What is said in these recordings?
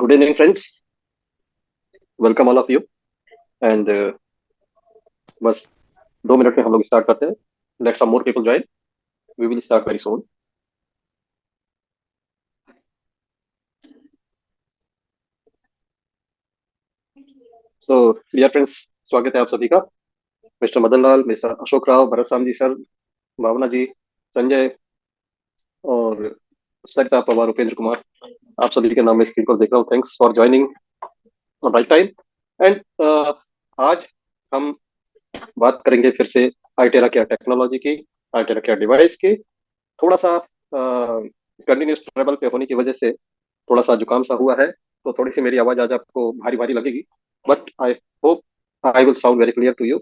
Good evening friends, welcome all of you. And बस 2 minute में हम लोग स्टार्ट करते हैं। Let some more people join. We will start very soon. So dear friends, स्वागत है आप सभी का। Mister Madan Lal, mister Ashok Rao, Bharat Sam ji sir, भावना जी, संजय और सरिता पवार, उपेंद्र कुमार, आप सभी के नाम में स्क्रीन पर देख रहा हूँ। Thanks for joining on right time. And आज हम बात करेंगे फिर से आईटेरा केयर टेक्नोलॉजी की, आईटेरा केयर डिवाइस की। थोड़ा सा कंटिन्यूस ट्रेवल पे होने की वजह से थोड़ा सा जुकाम सा हुआ है, तो थोड़ी सी मेरी आवाज आज आपको भारी भारी लगेगी। But I hope I will sound very clear to you.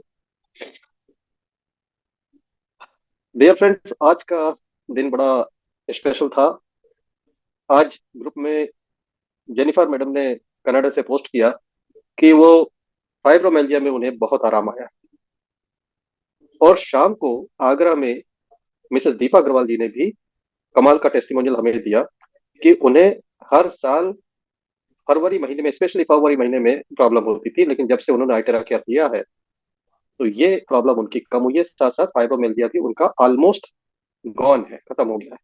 Dear friends, आज का दिन बड़ा स्पेशल था। आज ग्रुप में जेनिफर मैडम ने कनाडा से पोस्ट किया कि वो फाइब्रोमेल्जिया में उन्हें बहुत आराम आया। और शाम को आगरा में मिसेस दीपा अग्रवाल जी ने भी कमाल का टेस्टिमोनियल हमें दिया कि उन्हें हर साल फरवरी महीने में, स्पेशली फरवरी महीने में प्रॉब्लम होती थी, लेकिन जब से उन्होंने आइटेरा केयर किया है तो ये प्रॉब्लम उनकी कम हुई है। साथ साथ फाइब्रोमिल्जिया भी उनका ऑलमोस्ट गॉन है, खत्म हो गया है।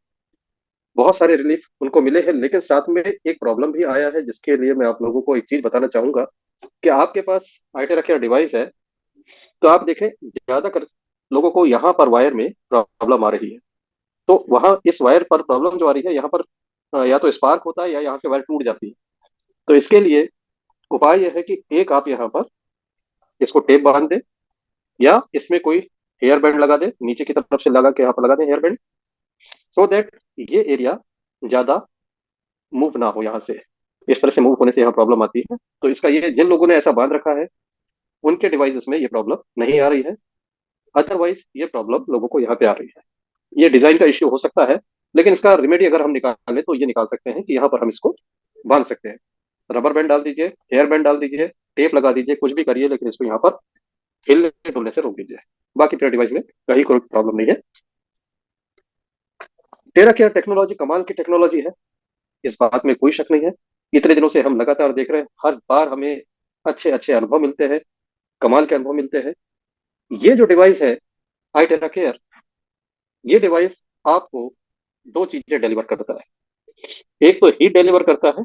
बहुत सारे रिलीफ उनको मिले हैं, लेकिन साथ में एक प्रॉब्लम भी आया है जिसके लिए मैं आप लोगों को एक चीज बताना चाहूंगा कि आपके पास आइटेरा केयर डिवाइस है तो आप देखें ज्यादातर लोगों को यहाँ पर वायर में प्रॉब्लम आ रही है। तो वहां इस वायर पर प्रॉब्लम जो आ रही है, यहाँ पर या तो स्पार्क होता है या यहाँ से वायर टूट जाती है। तो इसके लिए उपाय यह है कि एक आप यहाँ पर इसको टेप बांध दे या इसमें कोई हेयर बैंड लगा दे, नीचे की तरफ से लगा के यहाँ पर लगा दे हेयर बैंड, सो दैट ये एरिया ज्यादा मूव ना हो यहाँ से। इस तरह से मूव होने से यहाँ प्रॉब्लम आती है। तो इसका ये जिन लोगों ने ऐसा बांध रखा है उनके डिवाइसेस में ये प्रॉब्लम नहीं आ रही है। अदरवाइज ये प्रॉब्लम लोगों को यहाँ पे आ रही है। ये डिजाइन का इश्यू हो सकता है, लेकिन इसका रेमेडी अगर हम निकालें तो ये निकाल सकते हैं कि यहाँ पर हम इसको बांध सकते हैं। रबर बैंड डाल दीजिए, हेयर बैंड डाल दीजिए, टेप लगा दीजिए, कुछ भी करिए, लेकिन इसको यहाँ पर हिलने डुलने से रोक दीजिए। बाकी पूरे डिवाइस में कहीं कोई प्रॉब्लम नहीं है। टेरा केयर टेक्नोलॉजी कमाल की टेक्नोलॉजी है, इस बात में कोई शक नहीं है। इतने दिनों से हम लगातार देख रहे हैं, हर बार हमें अच्छे अच्छे अनुभव मिलते हैं, कमाल के अनुभव मिलते हैं। ये जो डिवाइस है आई टेरा केयर, ये डिवाइस आपको दो चीजें डिलीवर करता है। एक तो हीट डिलीवर करता है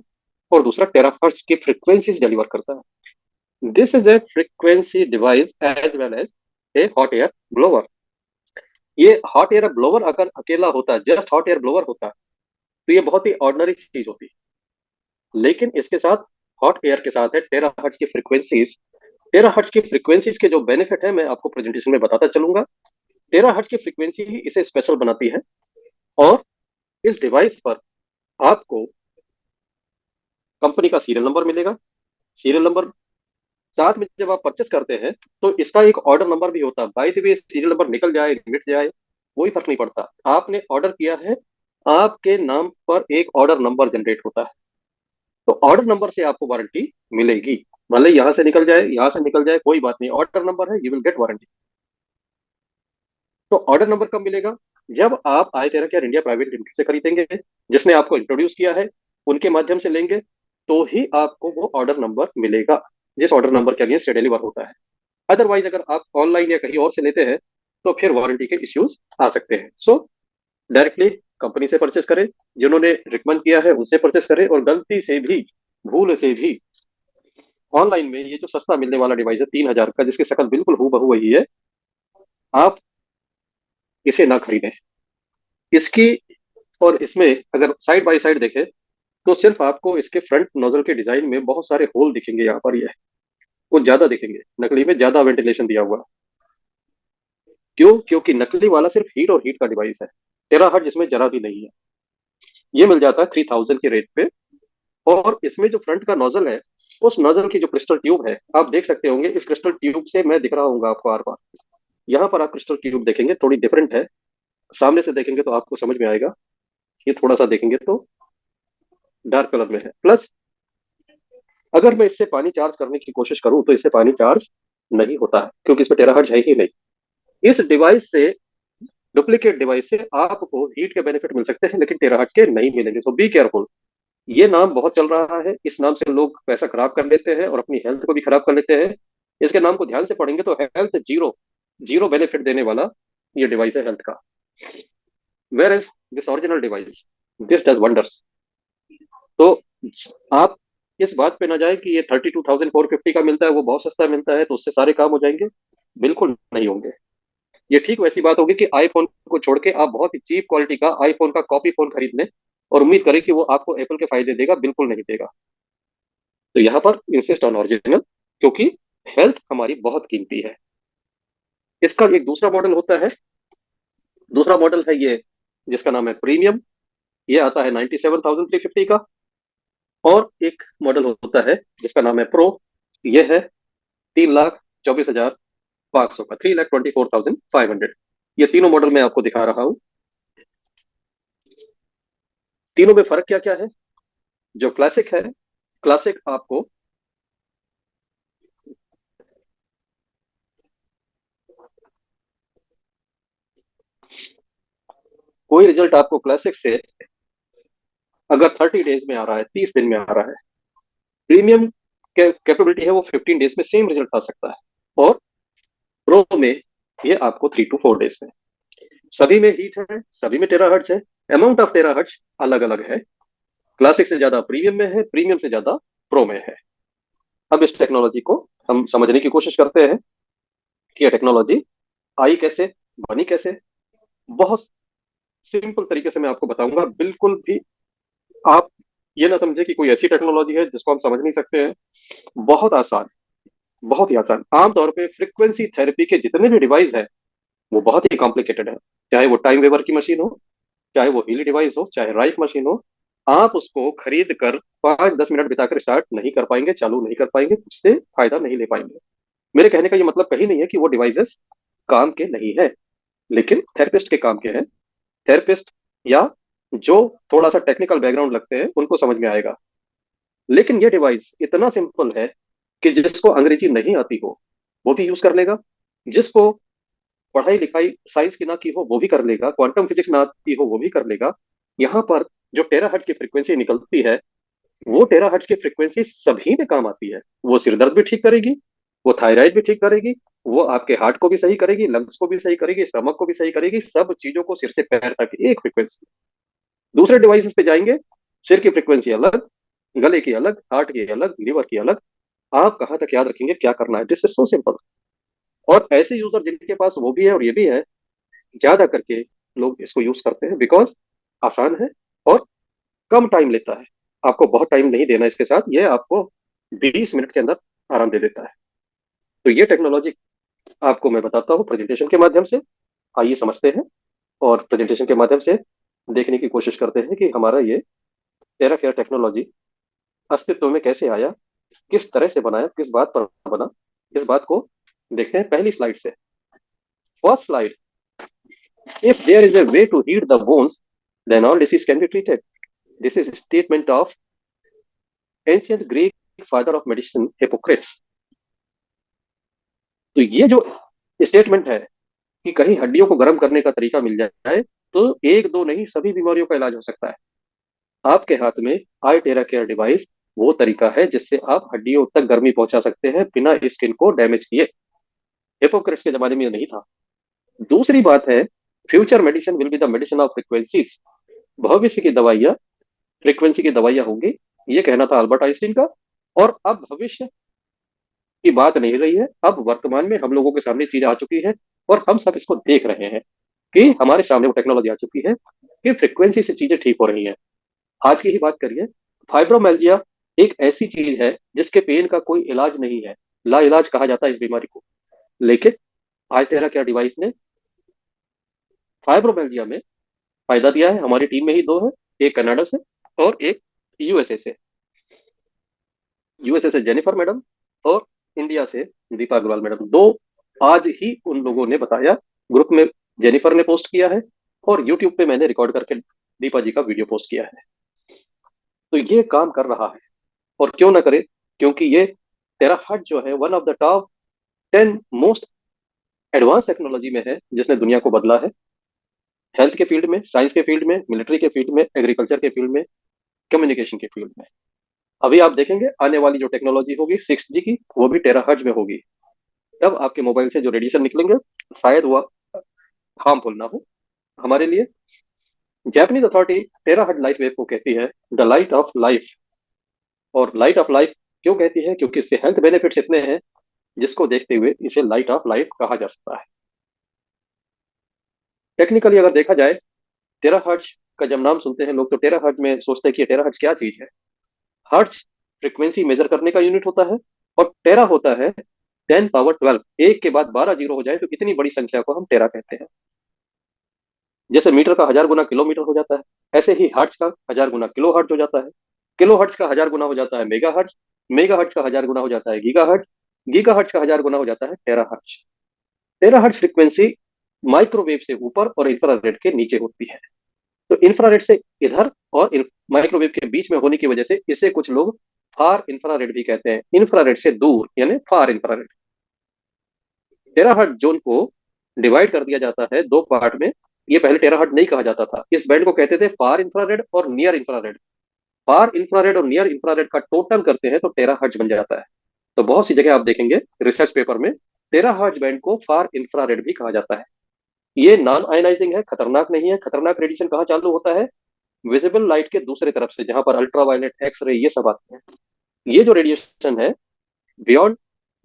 और दूसरा टेराहर्ट्ज की फ्रीक्वेंसीज डिलीवर करता है। This is a frequency device as well as a hot air blower. ये हॉट एयर ब्लोअर अगर अकेला होता, जस्ट हॉट एयर ब्लोअर होता, तो ये बहुत ही ऑर्डिनरी चीज होती। लेकिन इसके साथ हॉट एयर के साथ है टेराहर्ट्ज की फ्रीक्वेंसीज। टेराहर्ट्ज की फ्रीक्वेंसीज के जो बेनिफिट है मैं आपको प्रेजेंटेशन में बताता चलूंगा। टेराहर्ट्ज की फ्रीक्वेंसी ही इसे स्पेशल बनाती है। और इस डिवाइस पर आपको कंपनी का सीरियल नंबर मिलेगा। सीरियल नंबर साथ में जब आप परचेस करते हैं तो इसका एक ऑर्डर नंबर भी होता है। By the way serial number निकल जाए मिट जाए कोई फर्क नहीं पड़ता, आपने ऑर्डर किया है, आपके नाम पर एक ऑर्डर नंबर जनरेट होता है। तो ऑर्डर नंबर से आपको वारंटी मिलेगी। भले यहाँ से निकल जाए, यहाँ से निकल जाए, कोई बात नहीं, ऑर्डर नंबर है, यू विल गेट वारंटी। तो ऑर्डर नंबर कब मिलेगा? जब आप आई टेरा केयर इंडिया प्राइवेट लिमिटेड से खरीदेंगे, जिसने आपको इंट्रोड्यूस किया है, उनके माध्यम से लेंगे, तो ही आपको वो ऑर्डर नंबर मिलेगा जिस ऑर्डर नंबर के अगेंस्ट डिलीवर होता है। अदरवाइज अगर आप ऑनलाइन या कहीं और से लेते हैं तो फिर वारंटी के इश्यूज आ सकते हैं। सो डायरेक्टली कंपनी से परचेस करें, जिन्होंने रिकमेंड किया है उनसे परचेस करें। और गलती से भी, भूल से भी ऑनलाइन में ये जो सस्ता मिलने वाला डिवाइस है 3,000 का, जिसकी शक्ल बिल्कुल हूबहू वही है, आप इसे ना खरीदें। इसकी और इसमें अगर साइड बाय साइड देखें तो सिर्फ आपको इसके फ्रंट नोजल के डिजाइन में बहुत सारे होल दिखेंगे। यहाँ पर ये कुछ ज्यादा दिखेंगे, नकली में ज्यादा वेंटिलेशन दिया हुआ। क्यों? क्योंकि नकली वाला सिर्फ हीट और हीट का डिवाइस है, टेराहर्ट्ज इसमें जरा भी नहीं है। ये मिल जाता है 3,000 के रेट पे। और इसमें जो फ्रंट का नोजल है, उस नोजल की जो क्रिस्टल ट्यूब है, आप देख सकते होंगे, इस क्रिस्टल ट्यूब से मैं दिख रहा हूँ आपको आर पार। यहाँ पर आप क्रिस्टल ट्यूब देखेंगे थोड़ी डिफरेंट है, सामने से देखेंगे तो आपको समझ में आएगा। ये थोड़ा सा देखेंगे तो डार्क कलर में है। प्लस अगर मैं इससे पानी चार्ज करने की कोशिश करूं तो इससे पानी चार्ज नहीं होता है, क्योंकि इसमें टेराहर्ट्ज है ही नहीं। इस डिवाइस से, डुप्लीकेट डिवाइस से आपको हीट के बेनिफिट मिल सकते हैं लेकिन टेराहर्ट्ज के नहीं मिलेंगे, तो बी केयरफुल। ये नाम बहुत चल रहा है, इस नाम से लोग पैसा खराब कर लेते हैं और अपनी हेल्थ को भी खराब कर लेते हैं। इसके नाम को ध्यान से पढ़ेंगे तो हेल्थ जीरो, जीरो बेनिफिट देने वाला ये डिवाइस है हेल्थ का। Where is this original device, this does wonders. तो आप इस बात पे ना जाए कि ये 32,450 का मिलता है, वो बहुत सस्ता मिलता है तो उससे सारे काम हो जाएंगे। बिल्कुल नहीं होंगे। ये ठीक वैसी बात होगी कि आईफोन को छोड़ के आप बहुत ही चीप क्वालिटी का आईफोन का कॉपी फोन खरीद लें और उम्मीद करें कि वो आपको एप्पल के फायदे देगा, बिल्कुल नहीं देगा। तो यहाँ पर इंसिस्ट ऑन ओरिजिनल, क्योंकि हेल्थ हमारी बहुत कीमती है। इसका एक दूसरा मॉडल होता है, दूसरा मॉडल है ये जिसका नाम है प्रीमियम। ये आता है 97,350 का। और एक मॉडल होता है जिसका नाम है प्रो। ये है 3,24,500 का, 3,24,500। ये तीनों मॉडल मैं आपको दिखा रहा हूँ। तीनों में फर्क क्या क्या है? जो क्लासिक है, क्लासिक आपको कोई रिजल्ट आपको क्लासिक से अगर 30 डेज में आ रहा है, 30 दिन में आ रहा है, प्रीमियम कैपेबिलिटी है वो 15 डेज में सेम रिजल्ट आ सकता है। और प्रो में ये आपको 3 to 4 डेज में। सभी में हीट है, सभी में टेराहर्ट्ज है, अमाउंट ऑफ टेराहर्ट्ज अलग अलग है। क्लासिक से ज्यादा प्रीमियम में है, प्रीमियम से ज्यादा प्रो में है। अब इस टेक्नोलॉजी को हम समझने की कोशिश करते हैं कि यह टेक्नोलॉजी आई कैसे, बनी कैसे। बहुत सिंपल तरीके से मैं आपको बताऊंगा, बिल्कुल भी आप ये ना समझे कि कोई ऐसी टेक्नोलॉजी है जिसको हम समझ नहीं सकते हैं। बहुत आसान, बहुत ही आसान। आमतौर पे फ्रीक्वेंसी थेरेपी के जितने भी डिवाइस है वो बहुत ही कॉम्प्लिकेटेड है। चाहे वो टाइम वेवर की मशीन हो, चाहे वो हीली डिवाइस हो, चाहे राइट मशीन हो, आप उसको खरीद कर 5-10 मिनट बिताकर स्टार्ट नहीं कर पाएंगे, चालू नहीं कर पाएंगे, उससे फायदा नहीं ले पाएंगे। मेरे कहने का ये मतलब कहीं नहीं है कि वो डिवाइसेस काम के नहीं है, लेकिन थेरेपिस्ट के काम के हैं। थेरेपिस्ट या जो थोड़ा सा टेक्निकल बैकग्राउंड लगते हैं उनको समझ में आएगा। लेकिन ये डिवाइस इतना सिंपल है कि जिसको अंग्रेजी नहीं आती हो वो भी यूज कर लेगा, जिसको पढ़ाई लिखाई साइंस की ना की हो वो भी कर लेगा, क्वांटम फिजिक्स ना आती हो वो भी कर लेगा। यहाँ पर जो टेराहर्ट्ज की फ्रीक्वेंसी निकलती है, वो टेराहर्ट्ज की फ्रीक्वेंसी सभी में काम आती है। वो सिर दर्द भी ठीक करेगी, वो थायराइड भी ठीक करेगी, वो आपके हार्ट को भी सही करेगी, लंग्स को भी सही करेगी, स्टमक को भी सही करेगी, सब चीजों को सिर से पैर तक एक फ्रीक्वेंसी। दूसरे डिवाइसेस पे जाएंगे, सिर की फ्रीक्वेंसी अलग, गले की अलग, हार्ट की अलग, लीवर की अलग। आप कहाँ तक याद रखेंगे क्या करना है? This is so simple. और ऐसे यूजर जिनके पास वो भी है और ये भी है, ज्यादा करके लोग इसको यूज करते हैं बिकॉज आसान है और कम टाइम लेता है। आपको बहुत टाइम नहीं देना इसके साथ, ये आपको 20 मिनट के अंदर आराम दे देता है। तो ये टेक्नोलॉजी आपको मैं बताता हूँ प्रेजेंटेशन के माध्यम से। आइए समझते हैं और प्रेजेंटेशन के माध्यम से देखने की कोशिश करते हैं कि हमारा ये टेरा केयर टेक्नोलॉजी अस्तित्व में कैसे आया, किस तरह से बनाया, किस बात पर बना। इस बात को देखते हैं पहली स्लाइड से। First slide, if there is a way to heal the bones, then all disease can be treated. This is a statement of ancient Greek father of medicine Hippocrates. तो ये जो स्टेटमेंट है कि कहीं हड्डियों को गर्म करने का तरीका मिल जाए तो एक दो नहीं सभी बीमारियों का इलाज हो सकता है। आपके हाथ में आई टेरा केयर डिवाइस वो तरीका है जिससे आप हड्डियों तक गर्मी पहुंचा सकते हैं बिना स्किन को डैमेज किए। हिपोक्रेट्स के जमाने में ये नहीं था। दूसरी बात है, future medicine will be the medicine of frequencies. भविष्य की दवाइयाँ फ्रीक्वेंसी की दवाइयाँ होंगी, ये कहना था अल्बर्ट आइंस्टीन का। और अब भविष्य की बात नहीं रही है, अब वर्तमान में हम लोगों के सामने चीज आ चुकी है और हम सब इसको देख रहे हैं कि हमारे सामने वो टेक्नोलॉजी आ चुकी है कि फ्रीक्वेंसी से चीजें ठीक हो रही हैं। आज की ही बात करिए, फाइब्रोमेल्जिया एक ऐसी चीज है जिसके पेन का कोई इलाज नहीं है, ला इलाज कहा जाता है इस बीमारी को। लेकिन आज तेरा क्या डिवाइस ने फाइब्रोमेल्जिया में फायदा दिया है। हमारी टीम में ही दो है, एक कनाडा से और एक यूएसए से। यूएसए से जेनिफर मैडम और इंडिया से दीपा अग्रवाल मैडम, दो आज ही उन लोगों ने बताया। ग्रुप में जेनिफर ने पोस्ट किया है और यूट्यूब पे मैंने रिकॉर्ड करके दीपा जी का वीडियो पोस्ट किया है। तो ये काम कर रहा है और क्यों ना करे, क्योंकि ये टेराहर्ट्ज जो है one of the top 10 most advance technology में है जिसने दुनिया को बदला है। हेल्थ के फील्ड में, साइंस के फील्ड में, मिलिट्री के फील्ड में, एग्रीकल्चर के फील्ड में, कम्युनिकेशन के फील्ड में। अभी आप देखेंगे आने वाली जो टेक्नोलॉजी होगी 6G की, वो भी टेराहर्ट्ज में होगी। तब आपके मोबाइल से जो रेडिएशन निकलेंगे शायद वह हार्मफुल ना हो हमारे लिए। Japanese authority terahertz light wave को कहती है द लाइट ऑफ लाइफ। और लाइट ऑफ लाइफ क्यों कहती है? क्योंकि इससे हेल्थ बेनिफिट्स इतने हैं जिसको देखते हुए इसे लाइट ऑफ लाइफ कहा जा सकता है। टेक्निकली अगर देखा जाए, टेराहर्ट्ज का जब नाम सुनते हैं लोग तो टेराहर्ट्ज में सोचते हैं कि टेराहर्ट्ज क्या चीज है। हर्ट्ज फ्रीक्वेंसी मेजर करने का यूनिट होता है, और टेरा होता है 10 पावर 12। एक के बाद 12 जीरो हो जाए तो कितनी बड़ी संख्या को हम टेरा कहते हैं। जैसे मीटर का 1000 गुना किलोमीटर हो जाता है, ऐसे ही हर्ट्ज का 1000 गुना किलो हर्ट्ज हो जाता है। किलो हर्ट्ज का 1000 गुना हो जाता है मेगा हर्ट्ज। मेगा हर्ट्ज का 1000 गुना हो जाता है गीगा हर्ट्ज। गीगा हर्ट्ज का 1000 गुना हो जाता है टेरा हर्ट्ज। टेरा हर्ट्ज फ्रीक्वेंसी माइक्रोवेव से ऊपर और इंफ्रारेड के नीचे होती है। तो इंफ्रारेड से इधर और माइक्रोवेव के बीच में होने की वजह से इसे कुछ लोग फार इंफ्रारेड भी कहते हैं। इंफ्रारेड से दूर यानी फार इंफ्रारेड। टेराहर्ट्ज जोन को डिवाइड कर दिया जाता है दो पार्ट में। ये पहले टेराहर्ट्ज नहीं कहा जाता था, इस बैंड को कहते थे फार इंफ्रारेड और नियर इंफ्रारेड। फार इंफ्रारेड और नियर इंफ्रारेड का टोटल करते हैं तो टेराहर्ट्ज बन जाता है। तो बहुत सी जगह आप देखेंगे रिसर्च पेपर में टेराहर्ट्ज बैंड को फार इंफ्रारेड भी कहा जाता है। ये नॉन आयनाइजिंग है, खतरनाक नहीं है। खतरनाक रेडिएशन कहाँ चालू होता है? विजिबल लाइट के दूसरे तरफ से, जहां पर अल्ट्रावायलेट, एक्सरे, ये सब आते हैं। ये जो रेडिएशन है बियॉन्ड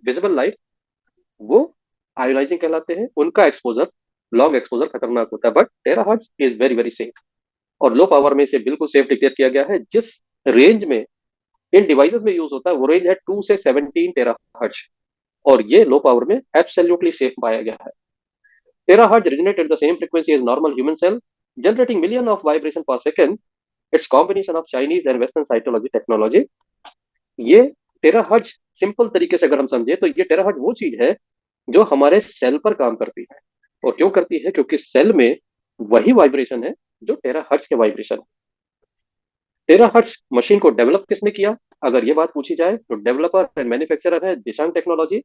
विजिबल लाइट, वो आयोनाइजिंग कहलाते हैं। उनका एक्सपोजर, लॉन्ग एक्सपोजर खतरनाक होता है, but terahertz is very very safe. और लो पावर में इसे बिल्कुल सेफ डिक्लेयर किया गया है। जिस रेंज में इन डिवाइसेस में यूज होता है वो रेंज है 2 से 17 टेराहर्ट्ज। और ये लो पावर में एब्सोल्युटली सेफ पाया गया है। Terahertz resonate at the same frequency as normal human cell, generating million of vibration per second. It's combination of Chinese and western cytology technology. ये टेराहर्ट्ज सिंपल तरीके से अगर हम समझे तो ये टेराहर्ट्ज वो चीज है जो हमारे सेल पर काम करती है। और क्यों करती है? क्योंकि सेल में वही वाइब्रेशन है जो टेराहर्ट्ज के वाइब्रेशन है। टेराहर्ट्ज मशीन को डेवलप किसने किया? अगर ये बात पूछी जाए तो डेवलपर एंड मैन्युफैक्चरर है दिशांग टेक्नोलॉजी।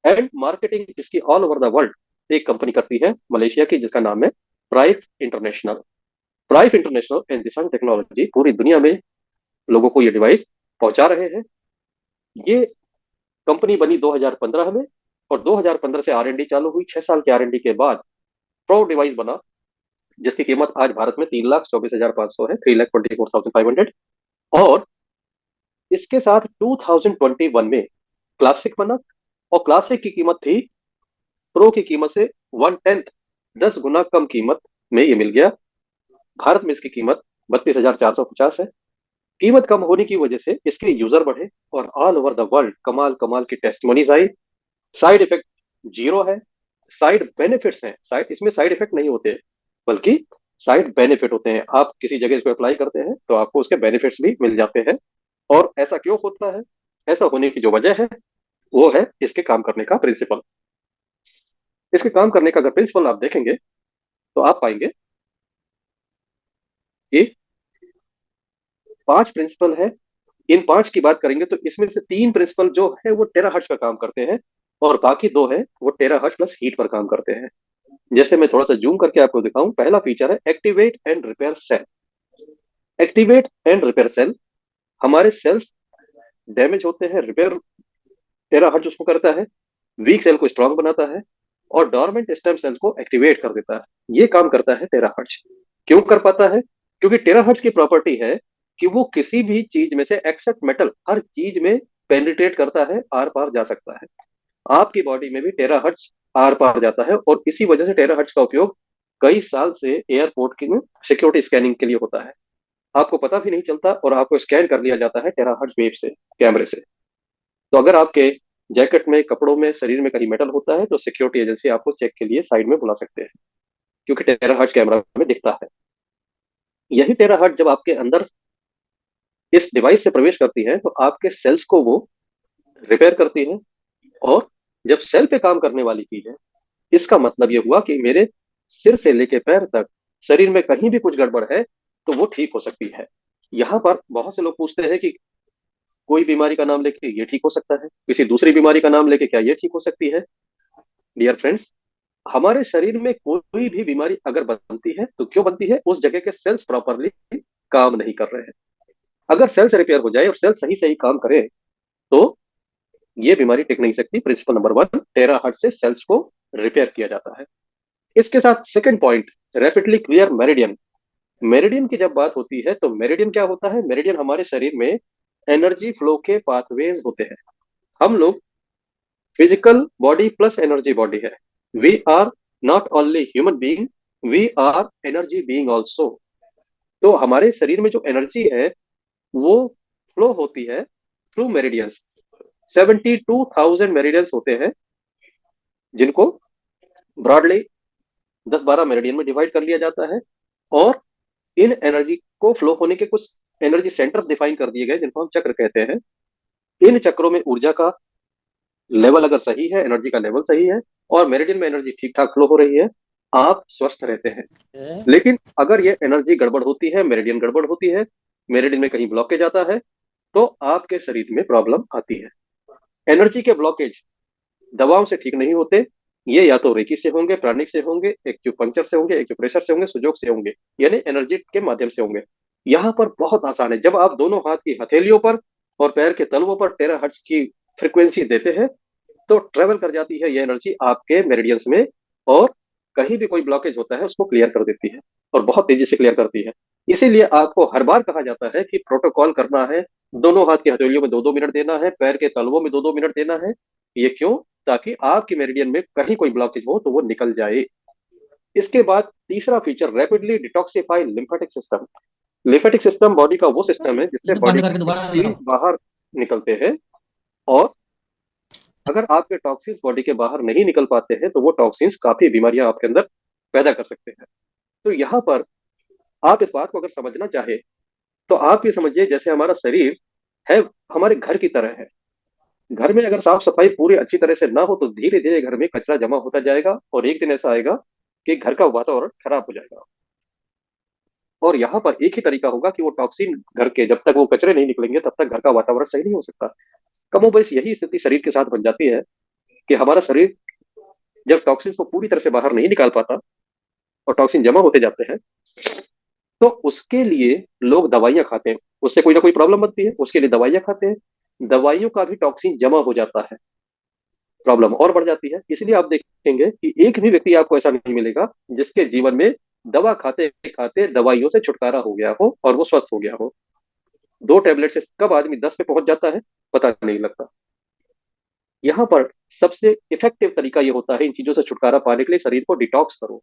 एंड मार्केटिंग इसकी ऑल ओवर द वर्ल्ड एक कंपनी करती है मलेशिया की, जिसका नाम है Prife international. Prife international and Dishang technology पूरी दुनिया में लोगों को ये डिवाइस पहुंचा रहे हैं। ये कंपनी बनी 2015 में, और 2015 से आर एंड डी चालू हुई। 6 साल के आर एंड डी के बाद प्रो डिवाइस बना, जिसकी कीमत आज भारत में 3,24,500 है, 3,24,500। और इसके साथ 2021 में क्लासिक बना, और क्लासिक की कीमत थी प्रो की कीमत से 1/10, 10 गुना कम कीमत में ये मिल गया। भारत में इसकी कीमत 32,450 है। कीमत कम होने की वजह से इसके यूजर बढ़े, और ऑल ओवर द वर्ल्ड कमाल कमाल की टेस्टमनीज आई। साइड इफेक्ट जीरो है। साइड बेनिफिट्स हैं, साइड इसमें साइड इफेक्ट नहीं होते, बल्कि साइड बेनिफिट होते हैं। आप किसी जगह इसको अप्लाई करते हैं तो आपको उसके बेनिफिट्स भी मिल जाते हैं। और ऐसा क्यों होता है? ऐसा होने की जो वजह है वो है इसके काम करने का प्रिंसिपल। इसके काम करने का अगर प्रिंसिपल आप देखेंगे तो आप पाएंगे कि 5 प्रिंसिपल है। इन 5 की बात करेंगे तो इसमें से 3 प्रिंसिपल जो है वो टेराहर्ट्ज पर काम करते हैं, और बाकी 2 है वो टेराहर्ट्ज प्लस हीट पर काम करते हैं। जैसे मैं थोड़ा सा जूम करके आपको दिखाऊं, पहला फीचर है activate and repair cell. Activate and repair cell, हमारे सेल्स डैमेज होते हैं, रिपेयर टेराहर्ट्ज उसको करता है। वीक सेल को स्ट्रांग बनाता है, और डोरमेंट स्टेम सेल को एक्टिवेट कर देता है। ये काम करता है टेराहर्ट्ज। क्यों कर पाता है? क्योंकि टेराहर्ट्ज की प्रॉपर्टी है कि वो किसी भी चीज में से एक्सेप्ट मेटल हर चीज में पेनिट्रेट करता है, आर पार जा सकता है। आपकी बॉडी में भी टेराहर्ट्ज आर पार जाता है, और इसी वजह से टेराहर्ट्ज का उपयोग कई साल से एयरपोर्ट की सिक्योरिटी स्कैनिंग के लिए होता है। आपको पता भी नहीं चलता और आपको स्कैन कर लिया जाता है टेराहर्ट्ज वेव से, कैमरे से। तो अगर आपके जैकेट में, कपड़ों में, शरीर में कहीं मेटल होता है तो सिक्योरिटी एजेंसी आपको चेक के लिए साइड में बुला सकते हैं, क्योंकि टेराहर्ट्ज कैमरा में दिखता है। यही टेराहर्ट्ज जब आपके अंदर इस डिवाइस से प्रवेश करती है तो आपके सेल्स को वो रिपेयर करती है। और जब सेल पे काम करने वाली चीज है, इसका मतलब ये हुआ कि मेरे सिर से लेके पैर तक शरीर में कहीं भी कुछ गड़बड़ है तो वो ठीक हो सकती है। यहाँ पर बहुत से लोग पूछते हैं कि कोई बीमारी का नाम लेके ये ठीक हो सकता है, किसी दूसरी बीमारी का नाम लेके क्या ये ठीक हो सकती है? डियर फ्रेंड्स, हमारे शरीर में कोई भी बीमारी अगर बनती है तो क्यों बनती है? उस जगह के सेल्स प्रॉपरली काम नहीं कर रहे हैं। अगर सेल्स रिपेयर हो जाए और सेल्स सही सही काम करे तो ये बीमारी टिक नहीं सकती। प्रिंसिपल नंबर वन, टेराहर्ट्ज से सेल्स को रिपेयर किया जाता है। इसके साथ second point, rapidly clear meridian. Meridian की जब बात होती है तो मेरिडियन क्या होता है? मेरिडियन हमारे शरीर में एनर्जी फ्लो के पाथवेज होते हैं। हम लोग physical body plus energy body है। We are not only human being, we are energy being also. तो हमारे शरीर में जो एनर्जी है वो फ्लो होती है थ्रू मेरिडियंस। 72,000 मेरिडियंस होते हैं जिनको ब्रॉडली 10-12 मेरिडियन में डिवाइड कर लिया जाता है। और इन एनर्जी को फ्लो होने के कुछ एनर्जी सेंटर्स डिफाइन कर दिए गए जिनको हम चक्र कहते हैं। इन चक्रों में ऊर्जा का लेवल अगर सही है, एनर्जी का लेवल सही है और मेरिडियन में एनर्जी ठीक ठाक फ्लो हो रही है, आप स्वस्थ रहते हैं। लेकिन अगर ये एनर्जी गड़बड़ होती है, मेरिडियन गड़बड़ होती है, मेरिडियन में कहीं ब्लॉकेज आता है, तो आपके शरीर में प्रॉब्लम आती है। एनर्जी के ब्लॉकेज दवाओं से ठीक नहीं होते। ये या तो रेकी से होंगे, प्राणिक से होंगे, एक्यूपंक्चर से होंगे, एक्यूप्रेशर से होंगे, सुजोग से होंगे, यानी एनर्जी के माध्यम से होंगे। यहाँ पर बहुत आसान है। जब आप दोनों हाथ की हथेलियों पर और पैर के तलवों पर टेराहर्ट्ज की फ्रीक्वेंसी देते हैं तो ट्रेवल कर जाती है ये एनर्जी आपके मेरिडियंस में और कहीं भी कोई ब्लॉकेज होता है उसको क्लियर कर देती है और बहुत तेजी से क्लियर करती है। इसीलिए आपको हर बार कहा जाता है कि प्रोटोकॉल करना है, दोनों हाथ की हथेलियों में 2-2 मिनट देना है, पैर के तलवों में 2-2 मिनट देना है। ये क्यों? ताकि आपकी मेरिडियन में कहीं कोई ब्लॉकेज हो तो वो निकल जाए। इसके बाद तीसरा feature, rapidly detoxify lymphatic system. Lymphatic system body का वो सिस्टम है जिससे इसको बॉडी बंद के करके दोबारा टॉक्सिन लगाओ। बाहर निकलते हैं। और अगर आपके टॉक्सिन्स बॉडी के बाहर नहीं निकल पाते हैं तो वो टॉक्सिन्स काफी बीमारियां आपके अंदर पैदा कर सकते हैं। तो यहाँ पर आप इस बात को अगर समझना चाहे तो आप ये समझिए जैसे हमारा शरीर है हमारे घर की तरह है। घर में अगर साफ सफाई पूरी अच्छी तरह से ना हो तो धीरे धीरे घर में कचरा जमा होता जाएगा और एक दिन ऐसा आएगा कि घर का वातावरण खराब हो जाएगा। और यहाँ पर एक ही तरीका होगा कि वो टॉक्सिन घर के जब तक वो कचरे नहीं निकलेंगे तब तक घर का वातावरण सही नहीं हो सकता। कमोबेश यही स्थिति शरीर के साथ बन जाती है कि हमारा शरीर जब टॉक्सिन को पूरी तरह से बाहर नहीं निकाल पाता और टॉक्सिन जमा होते जाते हैं तो उसके लिए लोग दवाइयां खाते हैं। उससे कोई ना कोई प्रॉब्लम बनती है, उसके लिए दवाइयां खाते हैं। दवाइयों का भी टॉक्सिन जमा हो जाता है, प्रॉब्लम और बढ़ जाती है। इसलिए आप देखेंगे कि एक भी व्यक्ति आपको ऐसा नहीं मिलेगा जिसके जीवन में दवा खाते खाते दवाइयों से छुटकारा हो गया हो और वो स्वस्थ हो गया हो। 2 टैबलेट से कब आदमी 10 पे पहुंच जाता है पता नहीं लगता। यहाँ पर सबसे इफेक्टिव तरीका ये होता है इन चीजों से छुटकारा पाने के लिए शरीर को डिटॉक्स करो।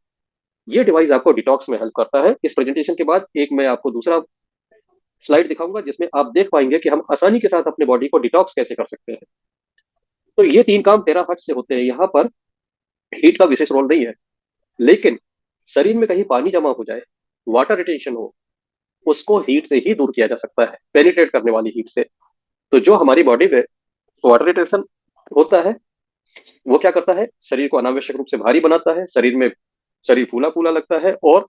ये डिवाइस आपको डिटॉक्स में हेल्प करता है। इस प्रेजेंटेशन के बाद एक मैं आपको दूसरा स्लाइड दिखाऊंगा जिसमें आप देख पाएंगे कि हम आसानी के साथ अपने बॉडी को डिटॉक्स कैसे कर सकते हैं। तो ये 3 काम टेराहर्ट्ज से होते हैं। यहाँ पर हीट का विशेष रोल नहीं है, लेकिन शरीर में कहीं पानी जमा हो जाए, वाटर रिटेंशन हो, उसको हीट से ही दूर किया जा सकता है, पेनिट्रेट करने वाली हीट से। तो जो हमारी बॉडी में वाटर रिटेंशन होता है वो क्या करता है? शरीर को अनावश्यक रूप से भारी बनाता है, शरीर में शरीर फूला फूला लगता है। और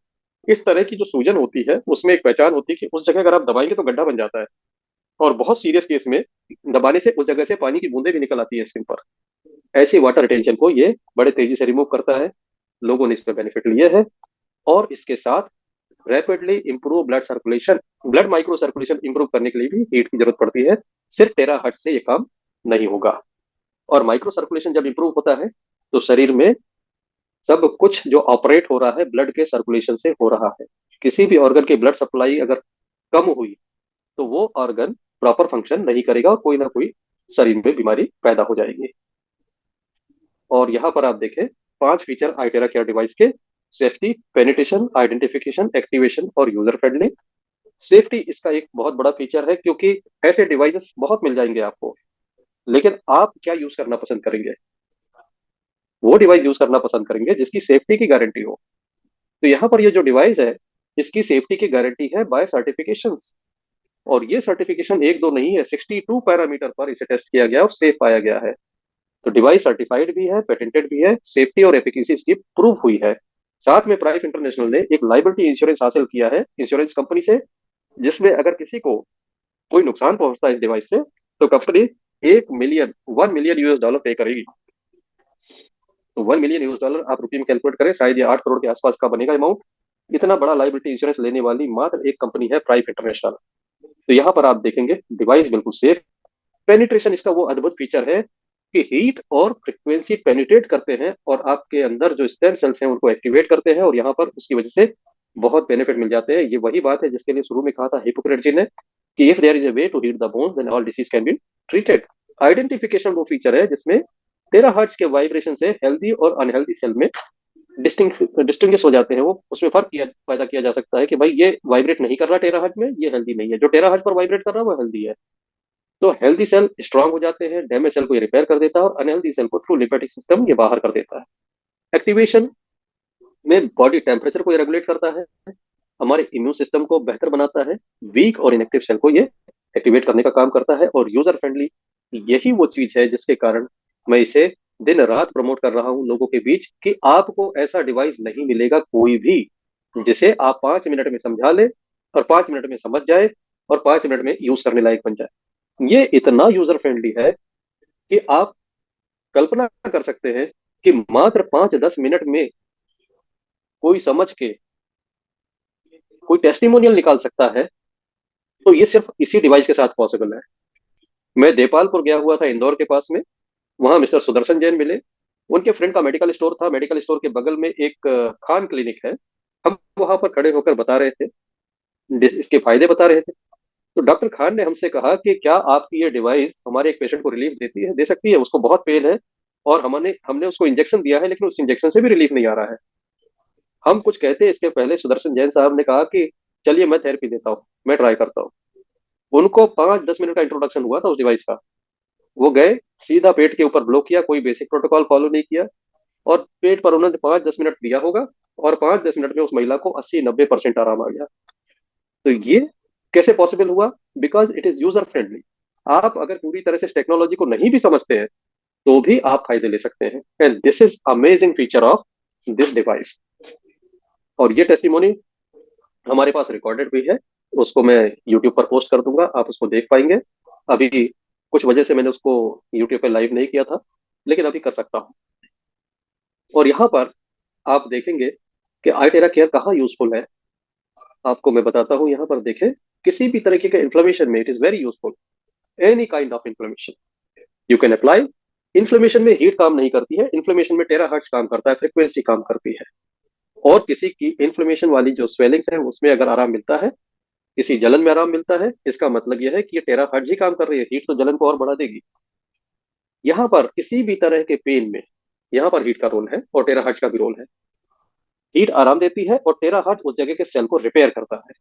इस तरह की जो सूजन होती है उसमें एक पहचान होती है कि उस जगह अगर आप दबाएंगे तो गड्ढा बन जाता है और बहुत सीरियस केस में दबाने से उस जगह से पानी की बूंदें भी निकल आती है स्किन पर। ऐसी वाटर रिटेंशन को ये बड़े तेजी से रिमूव करता है। लोगों ने इस पे बेनिफिट लिए है। और इसके साथ rapidly improve blood circulation, blood micro circulation improve करने के लिए भी हीट की जरूरत पड़ती है। सिर्फ टेराहर्ट्ज से ये काम नहीं होगा। और माइक्रो सर्कुलेशन जब इंप्रूव होता है तो शरीर में सब कुछ जो ऑपरेट हो रहा है ब्लड के सर्कुलेशन से हो रहा है। किसी भी ऑर्गन की ब्लड सप्लाई अगर कम हुई तो वो ऑर्गन प्रॉपर फंक्शन नहीं करेगा और कोई ना कोई शरीर में बीमारी पैदा हो जाएगी। और यहाँ पर आप देखें 5 फीचर आइटेरा केयर डिवाइस के: सेफ्टी, पेनिटेशन, आइडेंटिफिकेशन, एक्टिवेशन और यूजर फ्रेंडली। सेफ्टी इसका एक बहुत बड़ा फीचर है क्योंकि ऐसे डिवाइसेस बहुत मिल जाएंगे आपको, लेकिन आप क्या यूज करना पसंद करेंगे? वो डिवाइस यूज करना पसंद करेंगे जिसकी सेफ्टी की गारंटी हो। तो यहाँ पर ये जो डिवाइस है इसकी सेफ्टी की गारंटी है बाय सर्टिफिकेशन। और ये सर्टिफिकेशन एक दो नहीं है, 62 पैरामीटर पर इसे टेस्ट किया गया और सेफ पाया गया है। तो डिवाइस सर्टिफाइड भी है, पेटेंटेड भी है, सेफ्टी और एफिकेसी इसकी प्रूव हुई है। साथ में प्राइस इंटरनेशनल ने एक लाइबिलिटी इंश्योरेंस हासिल किया है इंश्योरेंस कंपनी से, जिसमें अगर किसी को कोई नुकसान पहुंचता है इस डिवाइस से तो कंपनी 1 मिलियन यूएस डॉलर पे करेगी। तो 1 मिलियन यूएस डॉलर आप रुपये में कैलकुलेट करें, शायद ये 8 करोड़ के आसपास का बनेगा अमाउंट। इतना बड़ा लाइबिलिटी इंश्योरेंस लेने वाली मात्र एक कंपनी है प्राइस इंटरनेशनल। तो यहाँ पर आप देखेंगे डिवाइस बिल्कुल सेफ। पेनिट्रेशन इसका वो अद्भुत फीचर है कि हीट और फ्रिक्वेंसी पेनिट्रेट करते हैं और आपके अंदर जो स्टेम सेल्स हैं उनको एक्टिवेट करते हैं, और यहाँ पर उसकी वजह से बहुत बेनिफिट मिल जाते हैं। ये वही बात है जिसके लिए शुरू में कहा था हिपोक्रेट जी ने कि if there is a way to heat the bones then all disease can be treated. Identification वो फीचर है जिसमें 13 हर्ट्ज के वाइब्रेशन से हेल्दी और अनहेल्दी सेल में डिस्टिंग्विश हो जाते हैं। वो उसमें फर्क पैदा किया जा सकता है कि भाई ये वाइब्रेट नहीं कर रहा 13 हर्ट्ज में, ये हेल्दी नहीं है। जो 13 हर्ट्ज पर वाइब्रेट कर रहा है वो हेल्दी है। तो हेल्दी सेल स्ट्रांग हो जाते हैं, डैमेज सेल को ये रिपेयर कर देता है, और अनहेल्दी सेल को थ्रू लिम्फेटिक सिस्टम ये बाहर कर देता है। एक्टिवेशन में बॉडी टेम्परेचर को ये रेगुलेट करता है, हमारे इम्यून सिस्टम को बेहतर बनाता है, वीक और इनएक्टिव सेल को ये एक्टिवेट करने का काम करता है, और यूजर फ्रेंडली। यही वो चीज है जिसके कारण मैं इसे दिन रात प्रमोट कर रहा हूं लोगों के बीच कि आपको ऐसा डिवाइस नहीं मिलेगा कोई भी जिसे आप 5 मिनट में समझा ले और 5 मिनट में समझ जाए और 5 मिनट में यूज करने लायक बन जाए। ये इतना यूजर फ्रेंडली है कि आप कल्पना कर सकते हैं कि मात्र 5-10 मिनट में कोई समझ के कोई टेस्टिमोनियल निकाल सकता है। तो ये सिर्फ इसी डिवाइस के साथ पॉसिबल है। मैं देपालपुर गया हुआ था, इंदौर के पास में। वहां मिस्टर सुदर्शन जैन मिले। उनके फ्रेंड का मेडिकल स्टोर था, मेडिकल स्टोर के बगल में एक खान क्लिनिक है। हम वहां पर खड़े होकर बता रहे थे, इसके फायदे बता रहे थे। तो डॉक्टर खान ने हमसे कहा कि क्या आपकी ये डिवाइस हमारे एक पेशेंट को रिलीफ देती है? दे सकती है, उसको बहुत पेन है और हमने हमने उसको इंजेक्शन दिया है लेकिन उस इंजेक्शन से भी रिलीफ नहीं आ रहा है। हम कुछ कहते इसके पहले सुदर्शन जैन साहब ने कहा कि चलिए मैं थेरेपी देता हूँ, मैं ट्राई करता हूँ। उनको 5-10 मिनट का इंट्रोडक्शन हुआ था उस डिवाइस का। वो गए, सीधा पेट के ऊपर ब्लो किया, कोई बेसिक प्रोटोकॉल फॉलो नहीं किया, और पेट पर उन्होंने 5-10 मिनट दिया होगा, और 5-10 मिनट में उस महिला को 80-90% आराम आ गया। तो ये कैसे पॉसिबल हुआ? Because it is user friendly. आप अगर पूरी तरह से इस टेक्नोलॉजी को नहीं भी समझते हैं तो भी आप फायदे ले सकते हैं, and this is amazing feature of this device. और ये टेस्टिमोनी हमारे पास रिकॉर्डेड भी है, उसको मैं यूट्यूब पर पोस्ट कर दूंगा, आप उसको देख पाएंगे। अभी कुछ वजह से मैंने उसको यूट्यूब पे लाइव नहीं किया था, लेकिन अभी कर सकता हूँ। और यहाँ पर आप देखेंगे कि आईटेरा केयर कहाँ यूजफुल है। आपको मैं बताता हूँ, यहाँ पर देखें, किसी भी तरीके के इन्फ्लेमेशन में it is very useful. Any kind of inflammation you can apply. Inflammation में हीट काम नहीं करती है, इन्फ्लेमेशन में टेराहर्ट्ज काम करता है, फ्रिक्वेंसी काम करती है। और किसी की इन्फ्लेमेशन वाली जो स्वेलिंग्स है उसमें अगर आराम मिलता है, किसी जलन में आराम मिलता है, इसका मतलब यह है कि ये टेराहर्ट्ज ही काम कर रही है। हीट तो जलन को और बढ़ा देगी। यहाँ पर किसी भी तरह के पेन में यहाँ पर हीट का रोल है और टेराहर्ट्ज का भी रोल है। हीट आराम देती है और टेराहर्ट्ज उस जगह के सेल को रिपेयर करता है।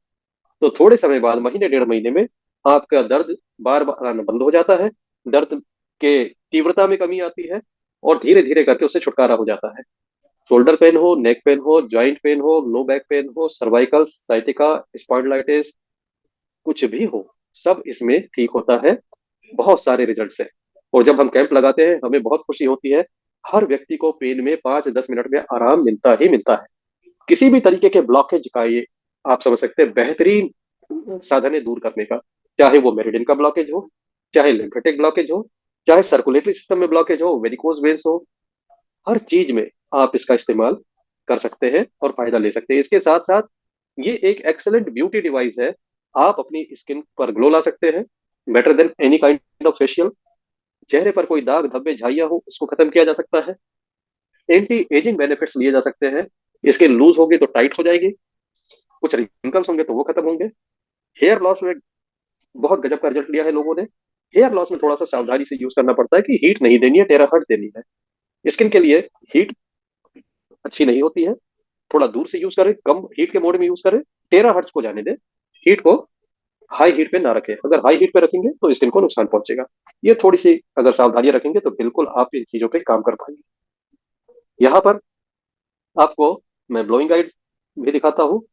तो थोड़े समय बाद, महीने 1.5 महीने में, आपका दर्द बार बार आना बंद हो जाता है, दर्द के तीव्रता में कमी आती है, और धीरे धीरे करके उससे छुटकारा हो जाता है। शोल्डर पेन हो, नेक पेन हो, जॉइंट पेन हो, लो बैक पेन हो, सर्वाइकल, साइटिका, स्पॉन्डिलाइटिस, कुछ भी हो, सब इसमें ठीक होता है। बहुत सारे रिजल्ट है। और जब हम कैंप लगाते हैं हमें बहुत खुशी होती है। हर व्यक्ति को पेन में 5-10 मिनट में आराम मिलता ही मिलता है। किसी भी तरीके के ब्लॉकेज का ये आप समझ सकते हैं बेहतरीन साधन है दूर करने का। चाहे वो मेरिडियन का ब्लॉकेज हो, चाहे लिम्फेटिक ब्लॉकेज हो, चाहे सर्कुलेटरी सिस्टम में ब्लॉकेज हो, वेरिकोज वेन्स हो, हर चीज में आप इसका इस्तेमाल कर सकते हैं और फायदा ले सकते हैं। इसके साथ साथ ये एक एक्सेलेंट ब्यूटी डिवाइस है। आप अपनी स्किन पर ग्लो ला सकते हैं, better than any kind of facial. चेहरे पर कोई दाग धब्बे झाइयां हो उसको खत्म किया जा सकता है। एंटी एजिंग बेनिफिट्स लिए जा सकते हैं। स्किन लूज होगी तो टाइट हो जाएगी, कुछ रिंकल्स होंगे तो वो खत्म होंगे। हेयर लॉस में बहुत गजब का रिजल्ट लिया है लोगों ने। हेयर लॉस में थोड़ा सा सावधानी से यूज करना पड़ता है कि हीट नहीं देनी है, टेराहर्ट्ज देनी है। स्किन के लिए हीट अच्छी नहीं होती है, थोड़ा दूर से यूज करें, कम हीट के मोड में यूज करें। 13 हर्ट्ज को जाने दें, हीट को हाई हीट पे ना रखें। अगर हाई हीट पे रखेंगे तो स्किन को नुकसान पहुंचेगा। ये थोड़ी सी अगर सावधानियां रखेंगे तो बिल्कुल आप इन चीजों पे काम कर पाएंगे। यहाँ पर आपको मैं ब्लोइंग गाइड भी दिखाता हूँ,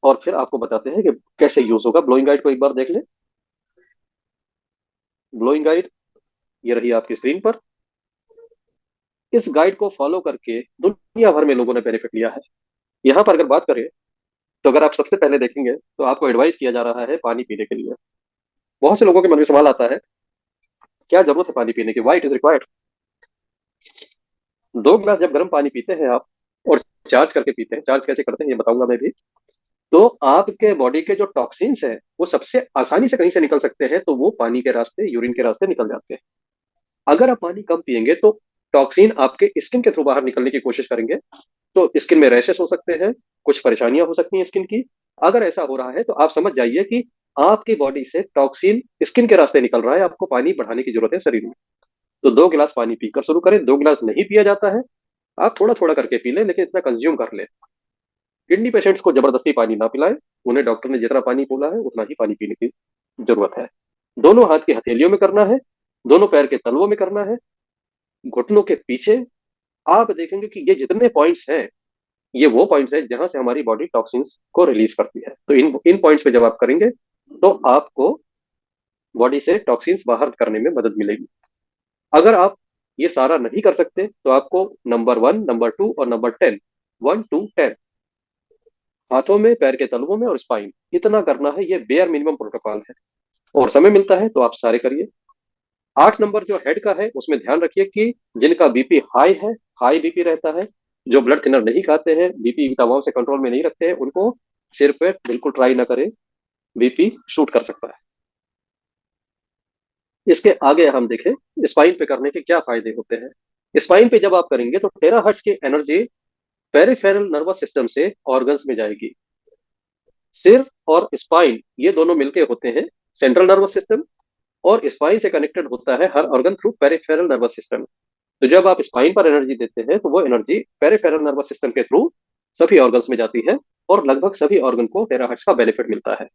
और फिर आपको बताते हैं कि कैसे यूज होगा। ब्लोइंग गाइड को एक बार देख लें। ब्लोइंग गाइड ये रही आपकी स्क्रीन पर। इस गाइड को फॉलो करके दुनिया भर में लोगों ने बेनिफिट लिया है। यहाँ पर अगर बात करें तो अगर आप सबसे पहले देखेंगे तो आपको एडवाइस किया जा रहा है पानी पीने के लिए। बहुत से लोगों के मन में सवाल आता है, क्या जरूरत है पानी पीने की, वाई इट इज रिक्वायर्ड। 2 गिलास जब गर्म पानी पीते हैं आप, और चार्ज करके पीते हैं, चार्ज कैसे करते हैं ये बताऊंगा मैं भी। तो आपके बॉडी के जो टॉक्सिन्स है वो सबसे आसानी से कहीं से निकल सकते हैं, तो वो पानी के रास्ते, यूरिन के रास्ते निकल जाते हैं। अगर आप पानी कम पिएंगे तो टॉक्सिन आपके स्किन के थ्रू बाहर निकलने की कोशिश करेंगे, तो स्किन में रैशेस हो सकते हैं, कुछ परेशानियां हो सकती हैं स्किन की। अगर ऐसा हो रहा है तो आप समझ जाइए कि आपकी बॉडी से टॉक्सिन स्किन के रास्ते निकल रहा है, आपको पानी बढ़ाने की जरूरत है शरीर में। तो 2 गिलास पानी पीकर शुरू करें, 2 गिलास नहीं पिया जाता है, आप थोड़ा थोड़ा करके पी लें, लेकिन इतना कंज्यूम कर ले। किडनी पेशेंट्स को जबरदस्ती पानी ना पिलाएं, उन्हें डॉक्टर ने जितना पानी बोला है उतना ही पानी पीने की जरूरत है। दोनों हाथ की हथेलियों में करना है, दोनों पैर के तलवों में करना है, घुटनों के पीछे। आप देखेंगे कि ये जितने पॉइंट्स हैं, ये वो पॉइंट्स हैं जहां से हमारी बॉडी टॉक्सिन्स को रिलीज करती है। तो इन इन पॉइंट्स पे जब आप करेंगे तो आपको बॉडी से टॉक्सिन्स बाहर करने में मदद मिलेगी। अगर आप ये सारा नहीं कर सकते तो आपको नंबर 1, नंबर 2 और नंबर 10, 1 to 10, हाथों में, पैर के तलवों में और स्पाइन, इतना करना है। ये बेयर मिनिमम प्रोटोकॉल है, और समय मिलता है तो आप सारे करिए। 8 नंबर जो हेड का है उसमें ध्यान रखिए कि जिनका बीपी हाई है, हाई बीपी रहता है, जो ब्लड थिनर नहीं खाते हैं, बीपी दवाओं से कंट्रोल में नहीं रखते हैं, उनको सिर पे बिल्कुल ट्राई ना करें, बीपी शूट कर सकता है। इसके आगे हम देखें स्पाइन पे करने के क्या फायदे होते हैं। स्पाइन पे जब आप करेंगे तो टेराहर्ट्ज की एनर्जी पेरिफेरल नर्वस सिस्टम से ऑर्गन्स में जाएगी। सिर और स्पाइन ये दोनों मिलके होते हैं सेंट्रल नर्वस सिस्टम, और स्पाइन से कनेक्टेड होता है हर organ through peripheral nervous system. तो जब आप स्पाइन पर एनर्जी देते हैं तो वो एनर्जी पेरिफेरल नर्वस सिस्टम के थ्रू सभी ऑर्गन्स में जाती है, और लगभग सभी ऑर्गन को टेराहर्ट्ज का बेनिफिट मिलता है।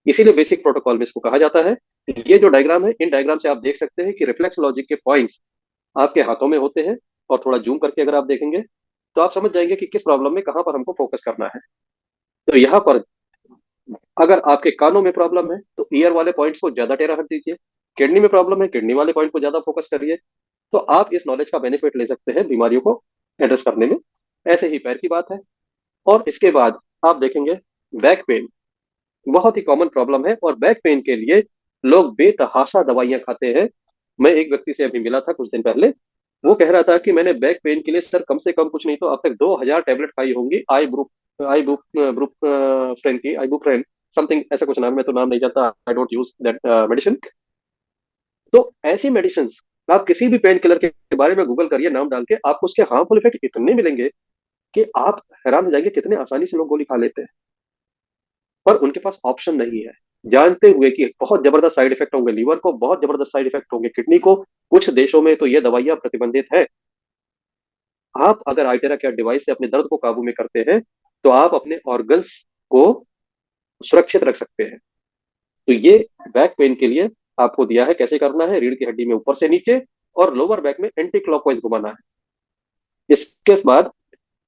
इसीलिए बेसिक प्रोटोकॉल में इसको कहा जाता है। ये जो डायग्राम है, इन डायग्राम से आप देख सकते हैं कि रिफ्लेक्स लॉजिक के पॉइंट्स आपके हाथों में होते हैं, और थोड़ा जूम करके अगर आप देखेंगे तो आप समझ जाएंगे कि किस प्रॉब्लम में कहां पर हमको फोकस करना है। तो यहाँ पर अगर आपके कानों में प्रॉब्लम है तो ईयर वाले पॉइंट्स को ज्यादा टेरा हट दीजिए, किडनी में प्रॉब्लम है, किडनी वाले पॉइंट को ज्यादा फोकस करिए। तो आप इस नॉलेज का बेनिफिट ले सकते हैं बीमारियों को एड्रेस करने में। ऐसे ही पैर की बात है। और इसके बाद आप देखेंगे बैक पेन बहुत ही कॉमन प्रॉब्लम है, और बैक पेन के लिए लोग बेतहाशा दवाइयां खाते हैं। मैं एक व्यक्ति से अभी मिला था कुछ दिन पहले, वो कह रहा था कि मैंने बैक पेन के लिए सर कम से कम कुछ नहीं तो अब तक 2,000 टैबलेट खाई होंगी, आई बुक ब्रुक फ्रेन की, आई बुक फ्रेन, समथिंग ऐसा कुछ नाम, मैं तो नाम नहीं जानता, I don't use that medicine. तो ऐसी मेडिसिन आप किसी भी पेन किलर के बारे में गूगल करिए नाम डाल के, आपको उसके हार्मफुल इफेक्ट इतने मिलेंगे कि आप हैरान हो जाएंगे कितने आसानी से लोग गोली खा लेते हैं। पर उनके पास ऑप्शन नहीं है, जानते हुए कि बहुत जबरदस्त साइड इफेक्ट होंगे, लीवर को बहुत जबरदस्त साइड इफेक्ट होंगे, किडनी को। कुछ देशों में तो ये दवाइयां प्रतिबंधित है। आप अगर आइटेरा केयर डिवाइस से अपने दर्द को काबू में करते हैं तो आप अपने ऑर्गन्स को सुरक्षित रख सकते हैं। तो ये बैक पेन के लिए आपको दिया है कैसे करना है। रीढ़ की हड्डी में ऊपर से नीचे और लोअर बैक में एंटी क्लॉकवाइज घुमाना है। इसके बाद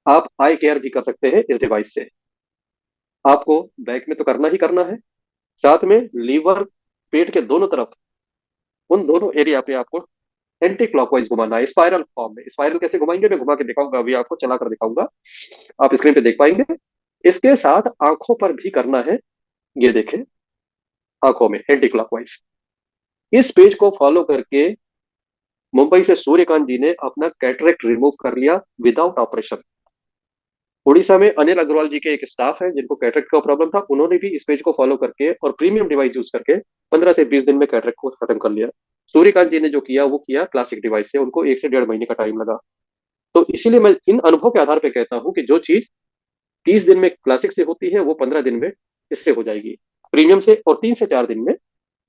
आप आई केयर भी कर सकते हैं इस डिवाइस से। आपको बैक में तो करना ही करना है, साथ में लीवर, पेट के दोनों तरफ, उन दोनों एरिया पे आपको एंटी क्लॉकवाइज घुमाना है स्पाइरल फॉर्म में। स्पाइरल कैसे घुमाएंगे मैं घुमा के दिखाऊंगा, अभी आपको चला कर दिखाऊंगा, आप स्क्रीन पे देख पाएंगे। इसके साथ आंखों पर भी करना है, ये देखें, आंखों में एंटी क्लॉकवाइज। इस पेज को फॉलो करके मुंबई से सूर्यकांत जी ने अपना कैटरेक्ट रिमूव कर लिया विदाउट ऑपरेशन। उड़ीसा में अनिल अग्रवाल जी के एक स्टाफ है जिनको कैटरेक्ट का प्रॉब्लम था, उन्होंने भी इस पेज को फॉलो करके और प्रीमियम डिवाइस यूज करके 15 से 20 दिन में कैटरेक्ट को खत्म कर लिया। सूर्यकांत जी ने जो किया वो किया क्लासिक डिवाइस से, उनको 1 से 1.5 महीने का टाइम लगा। तो इसीलिए मैं इन अनुभव के आधार पर कहता हूँ कि जो चीज 30 दिन में क्लासिक से होती है वो 15 दिन में इससे हो जाएगी, प्रीमियम से, और 3 से 4 दिन में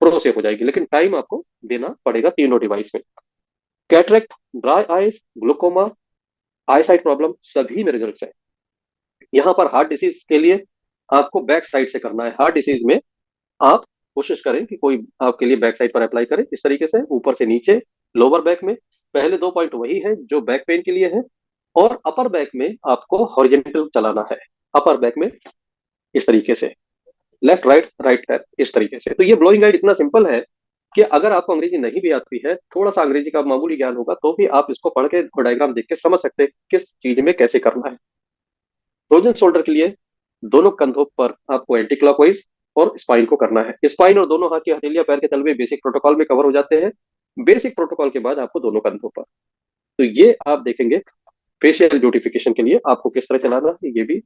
प्रो से हो जाएगी। लेकिन टाइम आपको देना पड़ेगा तीनों डिवाइस में। कैटरेक्ट, ड्राई आइज, ग्लूकोमा, आई साइट प्रॉब्लम, सभी में रिजल्ट है। यहाँ पर हार्ट डिसीज के लिए आपको बैक साइड से करना है। हार्ट डिसीज में आप कोशिश करें कि कोई आपके लिए बैक साइड पर अप्लाई करे, इस तरीके से ऊपर से नीचे, लोअर बैक में। पहले 2 पॉइंट वही है जो बैक पेन के लिए है, और अपर बैक में आपको हॉरिजेंटल चलाना है, अपर बैक में इस तरीके से, लेफ्ट राइट राइट लेफ्ट, इस तरीके से। तो ये ब्लोइंग गाइड इतना सिंपल है कि अगर आपको अंग्रेजी नहीं भी आती है, थोड़ा सा अंग्रेजी का मामूली ज्ञान होगा तो भी आप इसको पढ़ के और डायग्राम देख के समझ सकते हैं किस चीज में कैसे करना है। फ्रोजन शोल्डर के लिए दोनों कंधों पर आपको एंटी क्लॉकवाइज और स्पाइन को करना है। स्पाइन और दोनों हाथ की हथेलियां पैर के तलवे बेसिक प्रोटोकॉल में कवर हो जाते हैं। बेसिक प्रोटोकॉल के बाद आपको दोनों कंधों पर। तो ये आप देखेंगे फेशियल ब्यूटिफिकेशन के लिए आपको किस तरह चलाना है, ये भी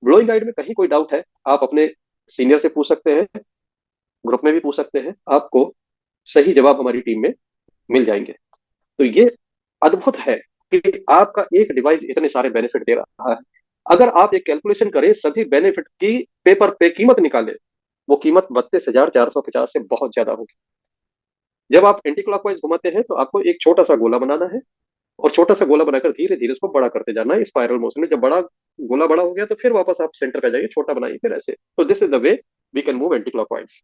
ब्लोइंग गाइड में कहीं कोई डाउट है, आप अपने सीनियर से पूछ सकते हैं, ग्रुप में भी पूछ सकते हैं, आपको सही जवाब हमारी टीम में मिल जाएंगे। तो ये अद्भुत है कि आपका एक डिवाइस इतने सारे बेनिफिट दे रहा है। अगर आप एक कैलकुलेशन करें सभी बेनिफिट की, पेपर पे कीमत निकालें, वो कीमत 32,450 से बहुत ज्यादा होगी। जब आप एंटी क्लॉकवाइज घुमाते हैं तो आपको एक छोटा सा गोला बनाना है, और छोटा सा गोला बनाकर धीरे धीरे उसको बड़ा करते जाना है स्पाइरल मोशन में। जब बड़ा गोला बड़ा हो गया तो फिर वापस आप सेंटर पे जाइए, छोटा बनाइए, फिर ऐसे। तो this is the way we can move anticlockwise.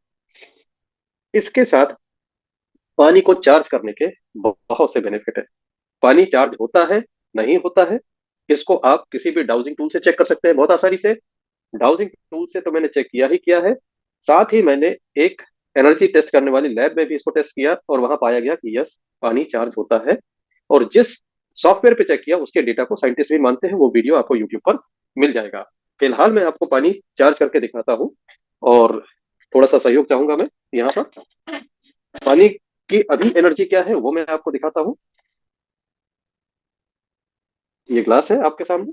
इसके साथ पानी को चार्ज करने के बहुत से बेनिफिट है। पानी चार्ज होता है, नहीं होता है, इसको आप किसी भी डाउजिंग टूल से चेक कर सकते हैं बहुत आसानी से। डाउजिंग टूल से तो मैंने चेक किया ही किया है, साथ ही मैंने एक एनर्जी टेस्ट करने वाली लैब में भी इसको टेस्ट किया, और वहां पाया गया कि यस, पानी चार्ज होता है। और जिस सॉफ्टवेयर पे चेक किया उसके डेटा को साइंटिस्ट भी मानते हैं, वो वीडियो आपको यूट्यूब पर मिल जाएगा। फिलहाल मैं आपको पानी चार्ज करके दिखाता हूँ, और थोड़ा सा सहयोग चाहूंगा मैं यहाँ पर। पानी की अभी एनर्जी क्या है वो मैं आपको दिखाता हूँ। ये ग्लास है आपके सामने।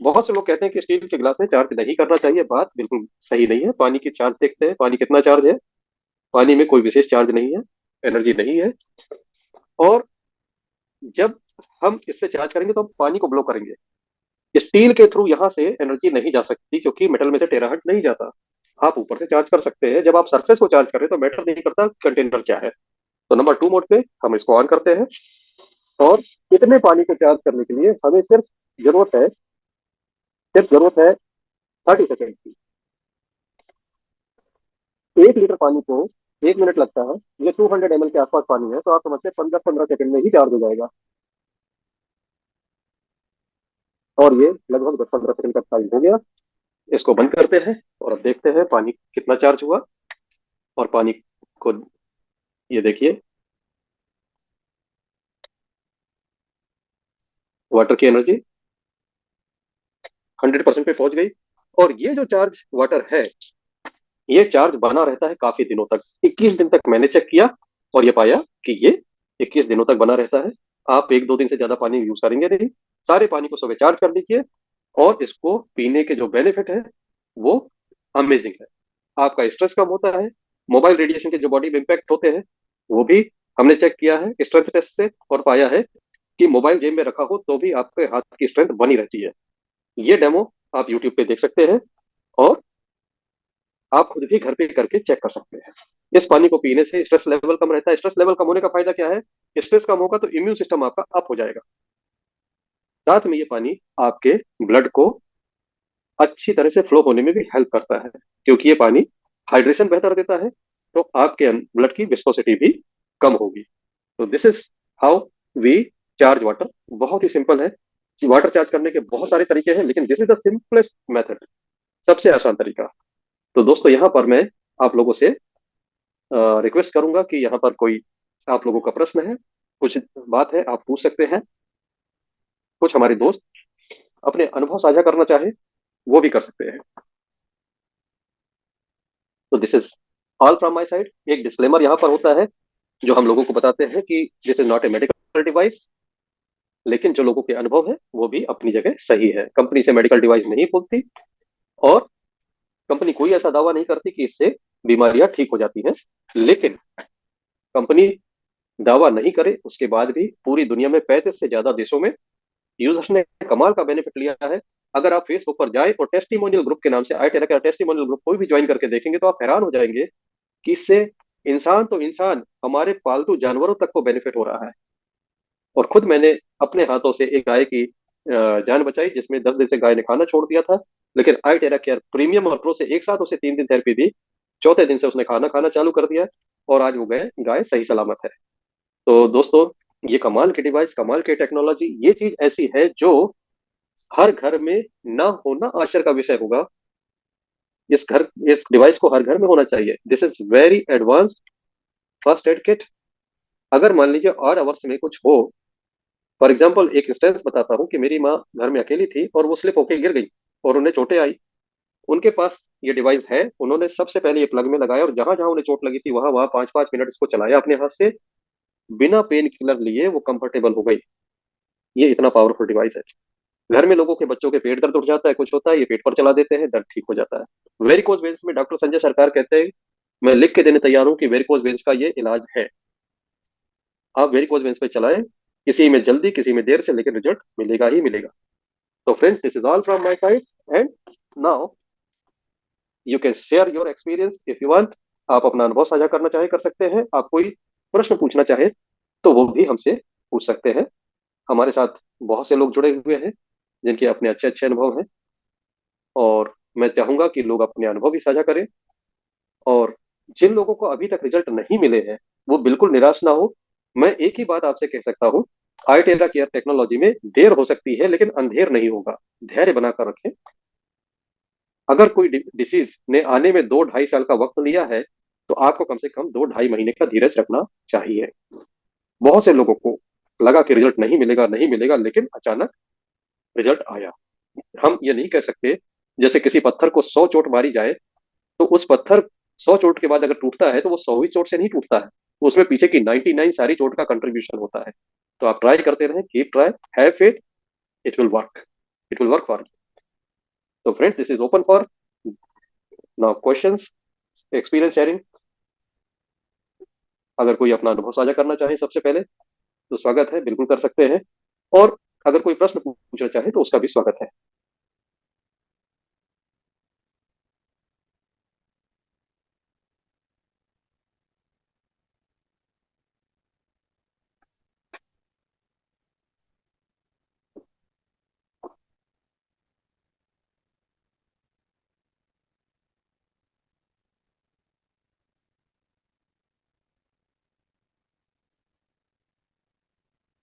बहुत से लोग कहते हैं कि स्टील के ग्लास में चार्ज नहीं करना चाहिए, बात बिल्कुल सही नहीं है। पानी की चार्ज देखते हैं, पानी कितना चार्ज है। पानी में कोई विशेष चार्ज नहीं है, एनर्जी नहीं है। और जब हम इससे चार्ज करेंगे तो हम पानी को ब्लो करेंगे। स्टील के थ्रू यहाँ से एनर्जी नहीं जा सकती, क्योंकि मेटल में से टेराहट नहीं जाता। आप ऊपर से चार्ज कर सकते हैं। जब आप सरफेस को चार्ज करें तो मैटर नहीं करता कंटेनर क्या है। तो नंबर 2 मोड पे हम इसको ऑन करते हैं, और इतने पानी को चार्ज करने के लिए हमें सिर्फ जरूरत है 30 सेकेंड की। 1 लीटर पानी को 1 मिनट लगता है। ये 200 ml के आसपास पानी है, तो आप समझते हैं 15-15 सेकंड में ही चार्ज हो जाएगा। और ये लगभग 10-15 सेकंड का टाइम हो गया। इसको बंद करते हैं और अब देखते हैं पानी कितना चार्ज हुआ। और पानी को, ये देखिए, वाटर की एनर्जी 100% पे पहुंच गई। और ये जो चार्ज वाटर है, ये चार्ज बना रहता है काफी दिनों तक। 21 दिन तक मैंने चेक किया, और ये पाया कि ये 21 दिनों तक बना रहता है। आप 1-2 दिन से ज्यादा पानी यूज करेंगे नहीं। सारे पानी को सुबह चार्ज कर दीजिए, और इसको पीने के जो बेनिफिट है वो अमेजिंग है। आपका स्ट्रेस कम होता है। मोबाइल रेडिएशन के जो बॉडी में इम्पैक्ट होते हैं वो भी हमने चेक किया है स्ट्रेंथ टेस्ट से, और पाया है कि मोबाइल जेब में रखा हो तो भी आपके हाथ की स्ट्रेंथ बनी रहती है। ये डेमो आप यूट्यूब पे देख सकते हैं, और आप खुद भी घर पे करके चेक कर सकते हैं। इस पानी को पीने से स्ट्रेस लेवल कम रहता है। स्ट्रेस लेवल कम होने का फायदा क्या है? स्ट्रेस कम होगा तो इम्यून सिस्टम आपका अप हो जाएगा। साथ में ये पानी आपके ब्लड को अच्छी तरह से फ्लो होने में भी हेल्प करता है, क्योंकि ये पानी हाइड्रेशन बेहतर देता है, तो आपके ब्लड की विस्कोसिटी भी कम होगी। तो this is how we charge water. बहुत ही सिंपल है। वाटर चार्ज करने के बहुत सारे तरीके हैं, लेकिन this is the simplest method, सबसे आसान तरीका। तो दोस्तों, यहाँ पर मैं आप लोगों से रिक्वेस्ट करूंगा कि यहाँ पर कोई आप लोगों का प्रश्न है, कुछ बात है, आप पूछ सकते हैं। कुछ हमारे दोस्त अपने अनुभव साझा करना चाहे वो भी कर सकते हैं। तो this is all from my side. एक डिस्क्लेमर यहाँ पर होता है जो हम लोगों को बताते हैं कि this is not a medical device, लेकिन जो लोगों के अनुभव है वो भी अपनी जगह सही है। कंपनी से मेडिकल डिवाइस नहीं बोलती, और कंपनी कोई ऐसा दावा नहीं करती कि इससे बीमारियां ठीक हो जाती हैं। लेकिन कंपनी दावा नहीं करे उसके बाद भी पूरी दुनिया में 35 से ज्यादा देशों में यूजर्स ने कमाल का बेनिफिट लिया है। अगर आप फेसबुक पर जाए और टेस्टिमोनियल ग्रुप के नाम से आईटेरा का टेस्टिमोनियल ग्रुप कोई भी ज्वाइन करके देखेंगे तो आप हैरान हो जाएंगे कि इससे इंसान तो इंसान, हमारे पालतू जानवरों तक को बेनिफिट हो रहा है। और खुद मैंने अपने हाथों से एक गाय की जान बचाई, जिसमें 10 दिन से गाय ने खाना छोड़ दिया था। लेकिन आई टेरा केयर प्रीमियम और प्रो से एक साथ उसे 3 दिन थेरेपी दी। चौथे दिन से उसने खाना खाना चालू कर दिया, और आज वो गाय गाय सही सलामत है। तो दोस्तों, ये कमाल की डिवाइस, कमाल की टेक्नोलॉजी, ये चीज ऐसी है जो हर घर में ना होना आश्चर्य का विषय होगा। इस डिवाइस को हर घर में होना चाहिए। This is very advanced first aid kit. अगर मान लीजिए 8 आवर्स में कुछ हो, फॉर एग्जाम्पल एक इंस्टेंस बताता हूँ कि मेरी माँ घर में अकेली थी और वो स्लिप होके गिर गई और उन्हें चोटें आई। उनके पास ये डिवाइस है, उन्होंने सबसे पहले ये प्लग में लगाया, और जहां जहां उन्हें चोट लगी थी वहां वहां 5-5 मिनट इसको चलाया अपने हाथ से, बिना पेन किलर लिए वो कंफर्टेबल हो गई। ये इतना पावरफुल डिवाइस है। घर में लोगों के बच्चों के पेट दर्द उठ जाता है, कुछ होता है, ये पेट पर चला देते हैं, दर्द ठीक हो जाता है। वेरिकोज वेन्स में डॉक्टर संजय सरकार कहते हैं, मैं लिख के देने तैयार हूँ कि वेरिकोज वेन्स का ये इलाज है। आप वेरिकोज वेन्स पे चलाएं, किसी में जल्दी किसी में देर से, लेकिन रिजल्ट मिलेगा ही मिलेगा। तो friends, this is all from my side, and now you can share your experience if you want. आप अपना अनुभव साझा करना चाहे कर सकते हैं, आप कोई प्रश्न पूछना चाहे तो वो भी हमसे पूछ सकते हैं। हमारे साथ बहुत से लोग जुड़े हुए हैं जिनके अपने अच्छे अच्छे अनुभव हैं, और मैं चाहूंगा कि लोग अपने अनुभव भी साझा करें। और जिन लोगों को अभी तक रिजल्ट नहीं मिले हैं, वो बिल्कुल निराश ना हो। मैं एक ही बात आपसे कह सकता हूँ, आईटेरा केयर टेक्नोलॉजी में देर हो सकती है लेकिन अंधेर नहीं होगा। धैर्य बनाकर रखें। अगर कोई डिसीज ने आने में 2 ढाई साल का वक्त लिया है, तो आपको कम से कम 2 ढाई महीने का धीरज रखना चाहिए। बहुत से लोगों को लगा कि रिजल्ट नहीं मिलेगा नहीं मिलेगा, लेकिन अचानक रिजल्ट आया। हम ये नहीं कह सकते, जैसे किसी पत्थर को 100 चोट मारी जाए तो उस पत्थर 100 चोट के बाद अगर टूटता है तो वो 100वीं चोट से नहीं टूटता है, उसमें पीछे की 99 सारी चोट का कंट्रीब्यूशन होता है। तो आप ट्राई करते रहें, keep try, have faith, it will work, it will work for you. तो friends, this is open for now questions, experience sharing. अगर कोई अपना अनुभव साझा करना चाहे सबसे पहले, तो स्वागत है, बिल्कुल कर सकते हैं। और अगर कोई प्रश्न पूछना चाहे तो उसका भी स्वागत है।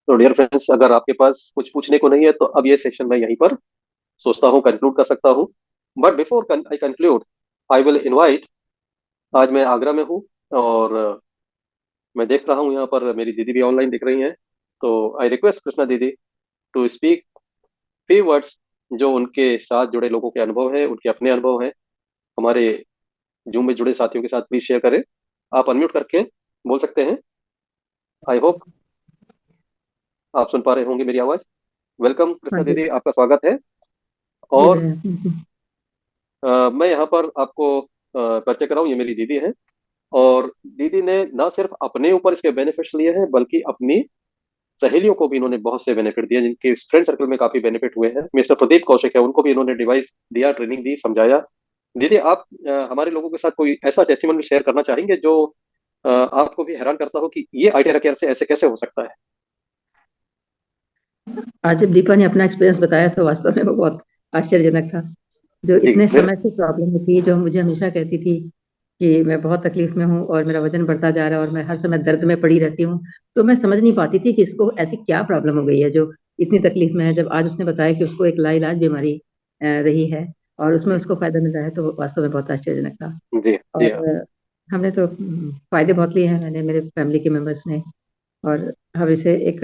तो डियर फ्रेंड्स, अगर आपके पास कुछ पूछने को नहीं है तो अब ये सेशन मैं यहीं पर सोचता हूँ कंक्लूड कर सकता हूँ। But before I conclude, I will invite, आज मैं आगरा में हूँ, और मैं देख रहा हूँ यहाँ पर मेरी दीदी भी ऑनलाइन दिख रही हैं। तो आई रिक्वेस्ट कृष्णा दीदी टू स्पीक फ्यू वर्ड्स, जो उनके साथ जुड़े लोगों के अनुभव है, उनके अपने अनुभव हैं, हमारे जूम में जुड़े साथियों के साथ प्लीज शेयर करें। आप अनम्यूट करके बोल सकते हैं। आई होप आप सुन पा रहे होंगे मेरी आवाज। वेलकम हाँ कृष्णा जी। दीदी, आपका स्वागत है। जी और भैया। मैं यहाँ पर आपको परिचय कराऊँ, ये मेरी दीदी है। और दीदी ने ना सिर्फ अपने ऊपर इसके बेनिफिट्स लिए हैं, बल्कि अपनी सहेलियों को भी इन्होंने बहुत से बेनिफिट दिए, जिनके फ्रेंड सर्कल में काफी बेनिफिट हुए हैं। मिस्टर प्रदीप कौशिक है, उनको भी इन्होंने डिवाइस दिया, ट्रेनिंग दी, समझाया। दीदी, आप हमारे लोगों के साथ कोई ऐसा टेस्टिमोनियल शेयर करना चाहेंगे जो आपको भी हैरान करता हो कि ये आइडिया केयर से ऐसे कैसे हो सकता है? आज जब दीपा ने अपना एक्सपीरियंस बताया तो वास्तव में वो बहुत आश्चर्यजनक था। जो जी इतने मेरे समय से प्रॉब्लम थी, जो मुझे हमेशा कहती थी कि मैं बहुत तकलीफ में हूँ और मेरा वजन बढ़ता जा रहा है और मैं हर समय दर्द में पड़ी रहती हूँ। तो मैं समझ नहीं पाती थी कि इसको ऐसी क्या प्रॉब्लम हो गई है जो इतनी तकलीफ में है। जब आज उसने बताया कि उसको एक लाइलाज बीमारी रही है और उसमें जी उसको फायदा मिल रहा है, तो वो वास्तव में बहुत आश्चर्यजनक था। जी जी हाँ। और हमने तो फायदे बहुत लिए हैं, मैंने, मेरे फैमिली के मेंबर्स ने। और हम इसे एक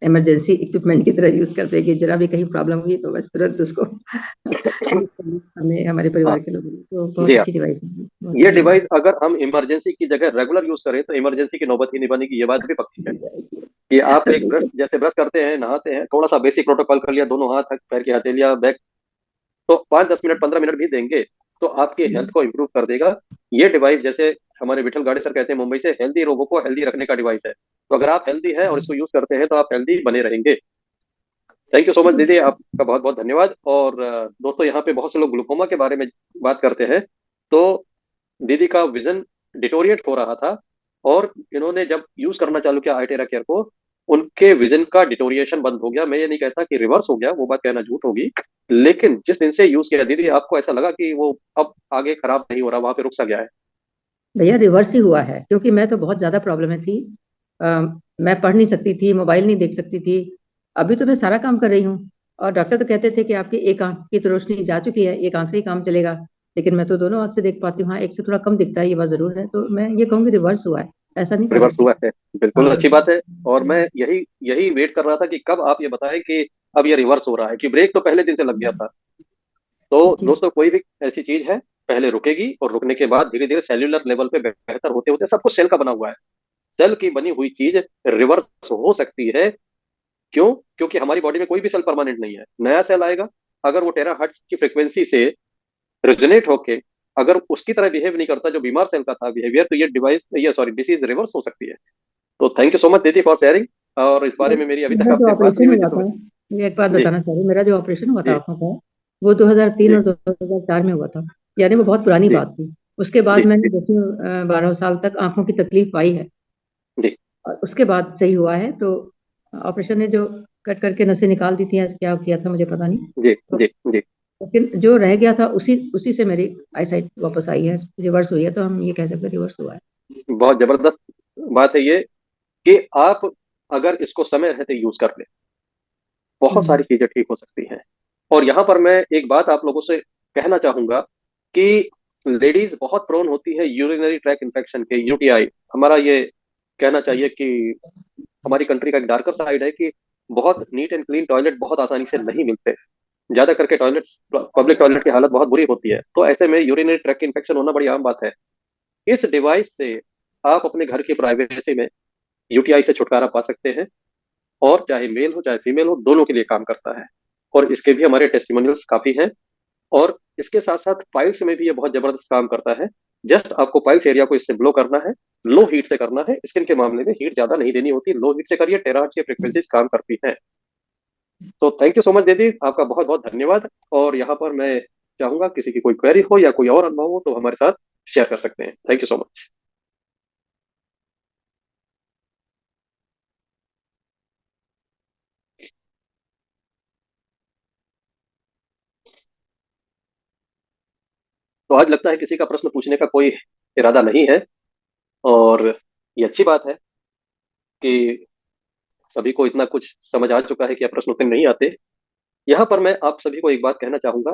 इमरजेंसी इक्विपमेंट की तरह यूज करते हैं कि जरा भी कहीं प्रॉब्लम हुई तो बस तुरंत उसको यूज कर ली हमने, हमारे हाँ परिवार के लोगों ने। तो बहुत जी हाँ। अच्छी डिवाइस है, बहुत ये बढ़िया है। डिवाइस अगर हम इमरजेंसी की जगह रेगुलर यूज करें तो इमरजेंसी की नौबत ही नहीं बनेगी, ये बात भी पक्की है। कि आप एक ब्रश, बिल्कुल। जैसे ब्रश करते हैं, नहाते हैं, थोड़ा सा बेसिक प्रोटोकॉल कर लिया, दोनों हाथ पैर की हथेलियां बैक, तो 5-10 मिनट 15 मिनट भी देंगे तो आपके हेल्थ को इंप्रूव कर देगा। ये डिवाइस, जैसे हमारे विठल गाड़े सर कहते हैं मुंबई से, हेल्दी लोगों को हेल्दी रखने का डिवाइस है। तो अगर आप हेल्दी हैं और इसको यूज करते हैं तो आप हेल्दी बने रहेंगे। थैंक यू सो मच दीदी, आपका बहुत बहुत धन्यवाद। और दोस्तों, यहाँ पे बहुत से लोग ग्लूकोमा के बारे में बात करते हैं। तो दीदी का विजन डिटोरिएट हो रहा था, और इन्होंने जब यूज करना चालू किया आइटेरा केयर को, उनके विजन का डिटोरिएशन बंद हो गया। मैं ये नहीं कहता कि रिवर्स हो गया, वो बात कहना झूठ होगी, लेकिन जिस दिन से यूज किया दीदी, आपको ऐसा लगा कि वो अब आगे खराब नहीं हो रहा, वहां पे रुक सा गया है। भैया रिवर्स ही हुआ है, क्योंकि मैं तो बहुत ज्यादा प्रॉब्लम में थी। अ, मैं पढ़ नहीं सकती थी, मोबाइल नहीं देख सकती थी। अभी तो मैं सारा काम कर रही हूँ। और डॉक्टर तो कहते थे कि आपकी एक आंख की तो रोशनी जा चुकी है, एक आंख से ही काम चलेगा। लेकिन मैं तो दोनों आंख से देख पाती हूँ। हाँ, एक से थोड़ा कम दिखता है, ये बात जरूर है। तो मैं ये कहूँगी रिवर्स हुआ है, ऐसा नहीं था। रिवर्स हुआ है, बिल्कुल हाँ। अच्छी बात है। और मैं यही यही वेट कर रहा था कि कब आप ये बताएं कि अब ये रिवर्स हो रहा है, कि ब्रेक तो पहले दिन से लग गया था। तो जी। दोस्तों, कोई भी ऐसी चीज है, पहले रुकेगी और रुकने के बाद धीरे धीरे सेल्यूलर लेवल पे बेहतर होते होते, सब कुछ सेल का बना हुआ है। सेल की बनी हुई चीज रिवर्स हो सकती है। क्यों? क्योंकि हमारी बॉडी में कोई भी सेल परमानेंट नहीं है, नया सेल आएगा, अगर वो टेराहर्ट्ज की फ्रिक्वेंसी से रेजोनेट होके अगर उसकी तरह बिहेव नहीं करता जो बीमार सेल का था बिहेवियर, तो ये सॉरी डिसीज रिवर्स हो सकती है। तो थैंक यू सो मच दीदी फॉर शेयरिंग। और इस बारे में मेरी अभी तक मेरा जो आपसे बात नहीं ऑपरेशन हुई थी हुआ तो था, मैं एक बात जी बताना चाह रही हूँ। मेरा जो ऑपरेशन हुआ था जी आंखों का, वो 2003 जी और 2004 में हुआ था। यानी वो बहुत पुरानी जी बात थी। उसके जी बाद मैंने जी 10-12 साल तक आंखों की तकलीफ पाई है, जी और उसके बाद सही हुआ है। तो ऑपरेशन ने जो कट करके नसें निकाल दी थी या क्या किया था मुझे पता नहीं। जी तो जी जी लेकिन जो रह गया था उसी उसी से मेरी आईसाइट वापस आई है, रिवर्स हुई है, तो हम ये कह सकते हैं रिवर्स हुआ है। बहुत जबरदस्त बात है ये कि आप अगर इसको समय रहते यूज कर ले, बहुत हम्म। सारी चीजें ठीक हो सकती हैं। और यहाँ पर मैं एक बात आप लोगों से कहना चाहूंगा कि लेडीज बहुत प्रोन होती है यूरिनरी ट्रैक इन्फेक्शन के, यूटीआई। हमारा ये कहना चाहिए कि हमारी कंट्री का एक डार्कर साइड है कि बहुत नीट एंड क्लीन टॉयलेट बहुत आसानी से नहीं मिलते। ज्यादा करके टॉयलेट्स, पब्लिक टॉयलेट की हालत बहुत बुरी होती है, तो ऐसे में यूरिनरी ट्रैक इन्फेक्शन होना बड़ी आम बात है। इस डिवाइस से आप अपने घर की प्राइवेसी में यूटीआई से छुटकारा पा सकते हैं, और चाहे मेल हो चाहे फीमेल हो, दोनों के लिए काम करता है। और इसके भी हमारे टेस्टिमोनियल्स काफी हैं। और इसके साथ साथ पाइल्स में भी ये बहुत जबरदस्त काम करता है। जस्ट आपको पाइल्स एरिया को इससे ब्लो करना है, लो हीट से करना है। स्किन के मामले में हीट ज्यादा नहीं देनी होती, लो हीट से करिए, टेराहर्ट्ज की फ्रिक्वेंसीज काम करती हैं। तो थैंक यू सो मच दीदी, आपका बहुत बहुत धन्यवाद। और यहाँ पर मैं चाहूंगा किसी की कोई क्वेरी हो या कोई और अनुभव हो तो हमारे साथ शेयर कर सकते हैं। Thank you so much. तो आज लगता है किसी का प्रश्न पूछने का कोई इरादा नहीं है, और ये अच्छी बात है कि सभी को इतना कुछ समझ आ चुका है कि अब प्रश्न उत्तर नहीं आते। यहाँ पर मैं आप सभी को एक बात कहना चाहूंगा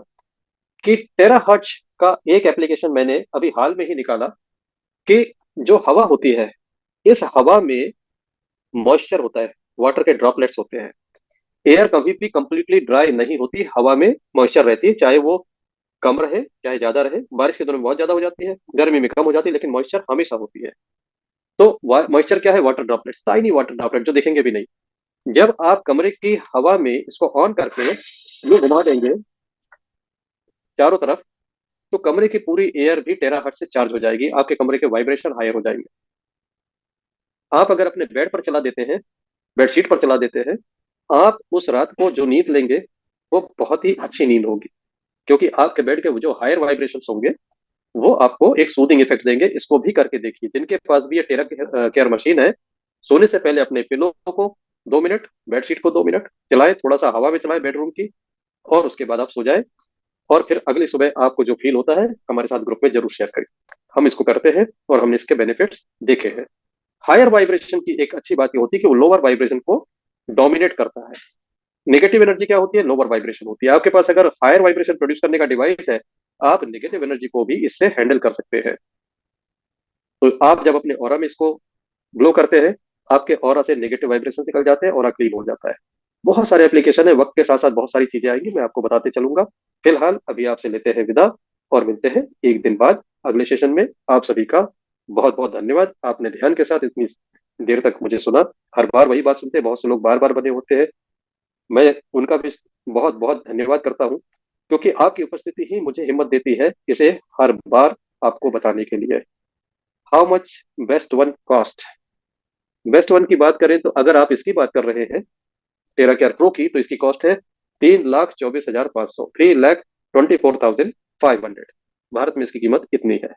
कि टेराहर्ट्ज का एक एप्लीकेशन मैंने अभी हाल में ही निकाला कि जो हवा होती है, इस हवा में मॉइस्चर होता है, वाटर के ड्रॉपलेट्स होते हैं। एयर कभी भी कंप्लीटली ड्राई नहीं होती, हवा में मॉइस्चर रहती है, चाहे वो कम रहे चाहे ज्यादा रहे। बारिश के दिनों में बहुत ज्यादा हो जाती है, गर्मी में कम हो जाती है, लेकिन मॉइस्चर हमेशा होती है। तो मॉइस्चर क्या है? Water droplets, tiny water droplet जो दिखेंगे भी नहीं। जब आप कमरे की हवा में इसको ऑन करके ये घुमा देंगे चारों तरफ, तो कमरे की पूरी एयर भी टेराहर्ट्ज से चार्ज हो जाएगी, आपके कमरे के वाइब्रेशन हायर हो जाएंगे। आप अगर अपने बेड पर चला देते हैं, बेडशीट पर चला देते हैं, आप उस रात को जो नींद लेंगे वो बहुत ही अच्छी नींद होगी, क्योंकि आपके बेड के जो हायर वाइब्रेशन होंगे वो आपको एक सूदिंग इफेक्ट देंगे। इसको भी करके देखिए, जिनके पास भी ये टेरा केयर मशीन है, सोने से पहले अपने पिलो को 2 मिनट, बेडशीट को 2 मिनट चलाएं, थोड़ा सा हवा में चलाएं बेडरूम की, और उसके बाद आप सो जाएं। और फिर अगली सुबह आपको जो फील होता है हमारे साथ ग्रुप में जरूर शेयर करें। हम इसको करते हैं और हमने इसके बेनिफिट्स देखे हैं। हायर वाइब्रेशन की एक अच्छी बात ये होती है कि वो लोअर वाइब्रेशन को डोमिनेट करता है। नेगेटिव एनर्जी क्या होती है? लोअर वाइब्रेशन होती है। आपके पास अगर हायर वाइब्रेशन प्रोड्यूस करने का डिवाइस है, आप नेगेटिव एनर्जी को भी इससे हैंडल कर सकते हैं। तो आप जब अपने ऑरा में इसको ग्लो करते हैं, आपके ऑरा से नेगेटिव वाइब्रेशन निकल जाते हैं, ऑरा क्लीन हो जाता है। बहुत सारे एप्लीकेशन है, वक्त के साथ साथ बहुत सारी चीजें आएंगी, मैं आपको बताते चलूंगा। फिलहाल अभी आपसे लेते हैं विदा, और मिलते हैं एक दिन बाद अगले सेशन में। आप सभी का बहुत बहुत धन्यवाद, आपने ध्यान के साथ इतनी देर तक मुझे सुना। हर बार वही बात सुनते हैं, बहुत से लोग बार बार बने होते हैं, मैं उनका भी बहुत बहुत धन्यवाद करता हूँ, क्योंकि आपकी उपस्थिति ही मुझे हिम्मत देती है इसे हर बार आपको बताने के लिए। How much best one cost? Best one की बात करें तो अगर आप इसकी बात कर रहे हैं टेरा केयर प्रो की, तो इसकी कॉस्ट है 3,24,500, 3,24,500। भारत में इसकी कीमत इतनी है।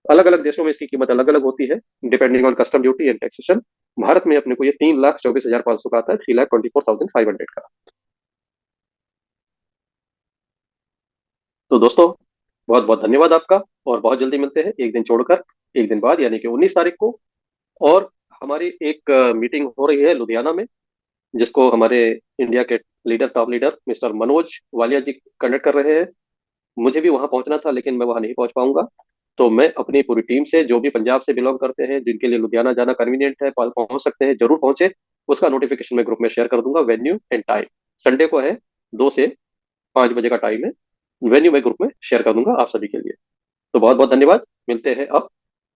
अलग अलग देशों में इसकी कीमत अलग अलग होती है, depending on custom duty and taxation. Bharat में अपने को ये 3,24,500 का आता है, 3,24,500 का। तो दोस्तों, बहुत बहुत धन्यवाद आपका, और बहुत जल्दी मिलते हैं एक दिन छोड़कर, एक दिन बाद यानी कि 19 तारीख को। और हमारी एक मीटिंग हो रही है लुधियाना में, जिसको हमारे इंडिया के leader, top leader mister Manoj Walia ji conduct कर रहे हैं। मुझे भी वहां पहुंचना था, लेकिन मैं वहां नहीं पहुंच पाऊंगा। तो मैं अपनी पूरी टीम से, जो भी पंजाब से बिलोंग करते हैं, जिनके लिए लुधियाना जाना कन्वीनियंट है, पहुंच सकते हैं, जरूर पहुंचे। उसका नोटिफिकेशन मैं ग्रुप में शेयर कर दूंगा, वेन्यू एंड टाइम। संडे को है, 2 से 5 बजे का टाइम है। वेन्यू मैं ग्रुप में शेयर कर दूंगा आप सभी के लिए। तो बहुत बहुत धन्यवाद, मिलते हैं अब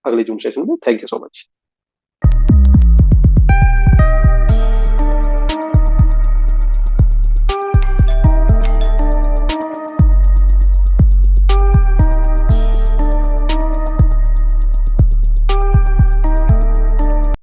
अगले जूम सेशन में। Thank you so much.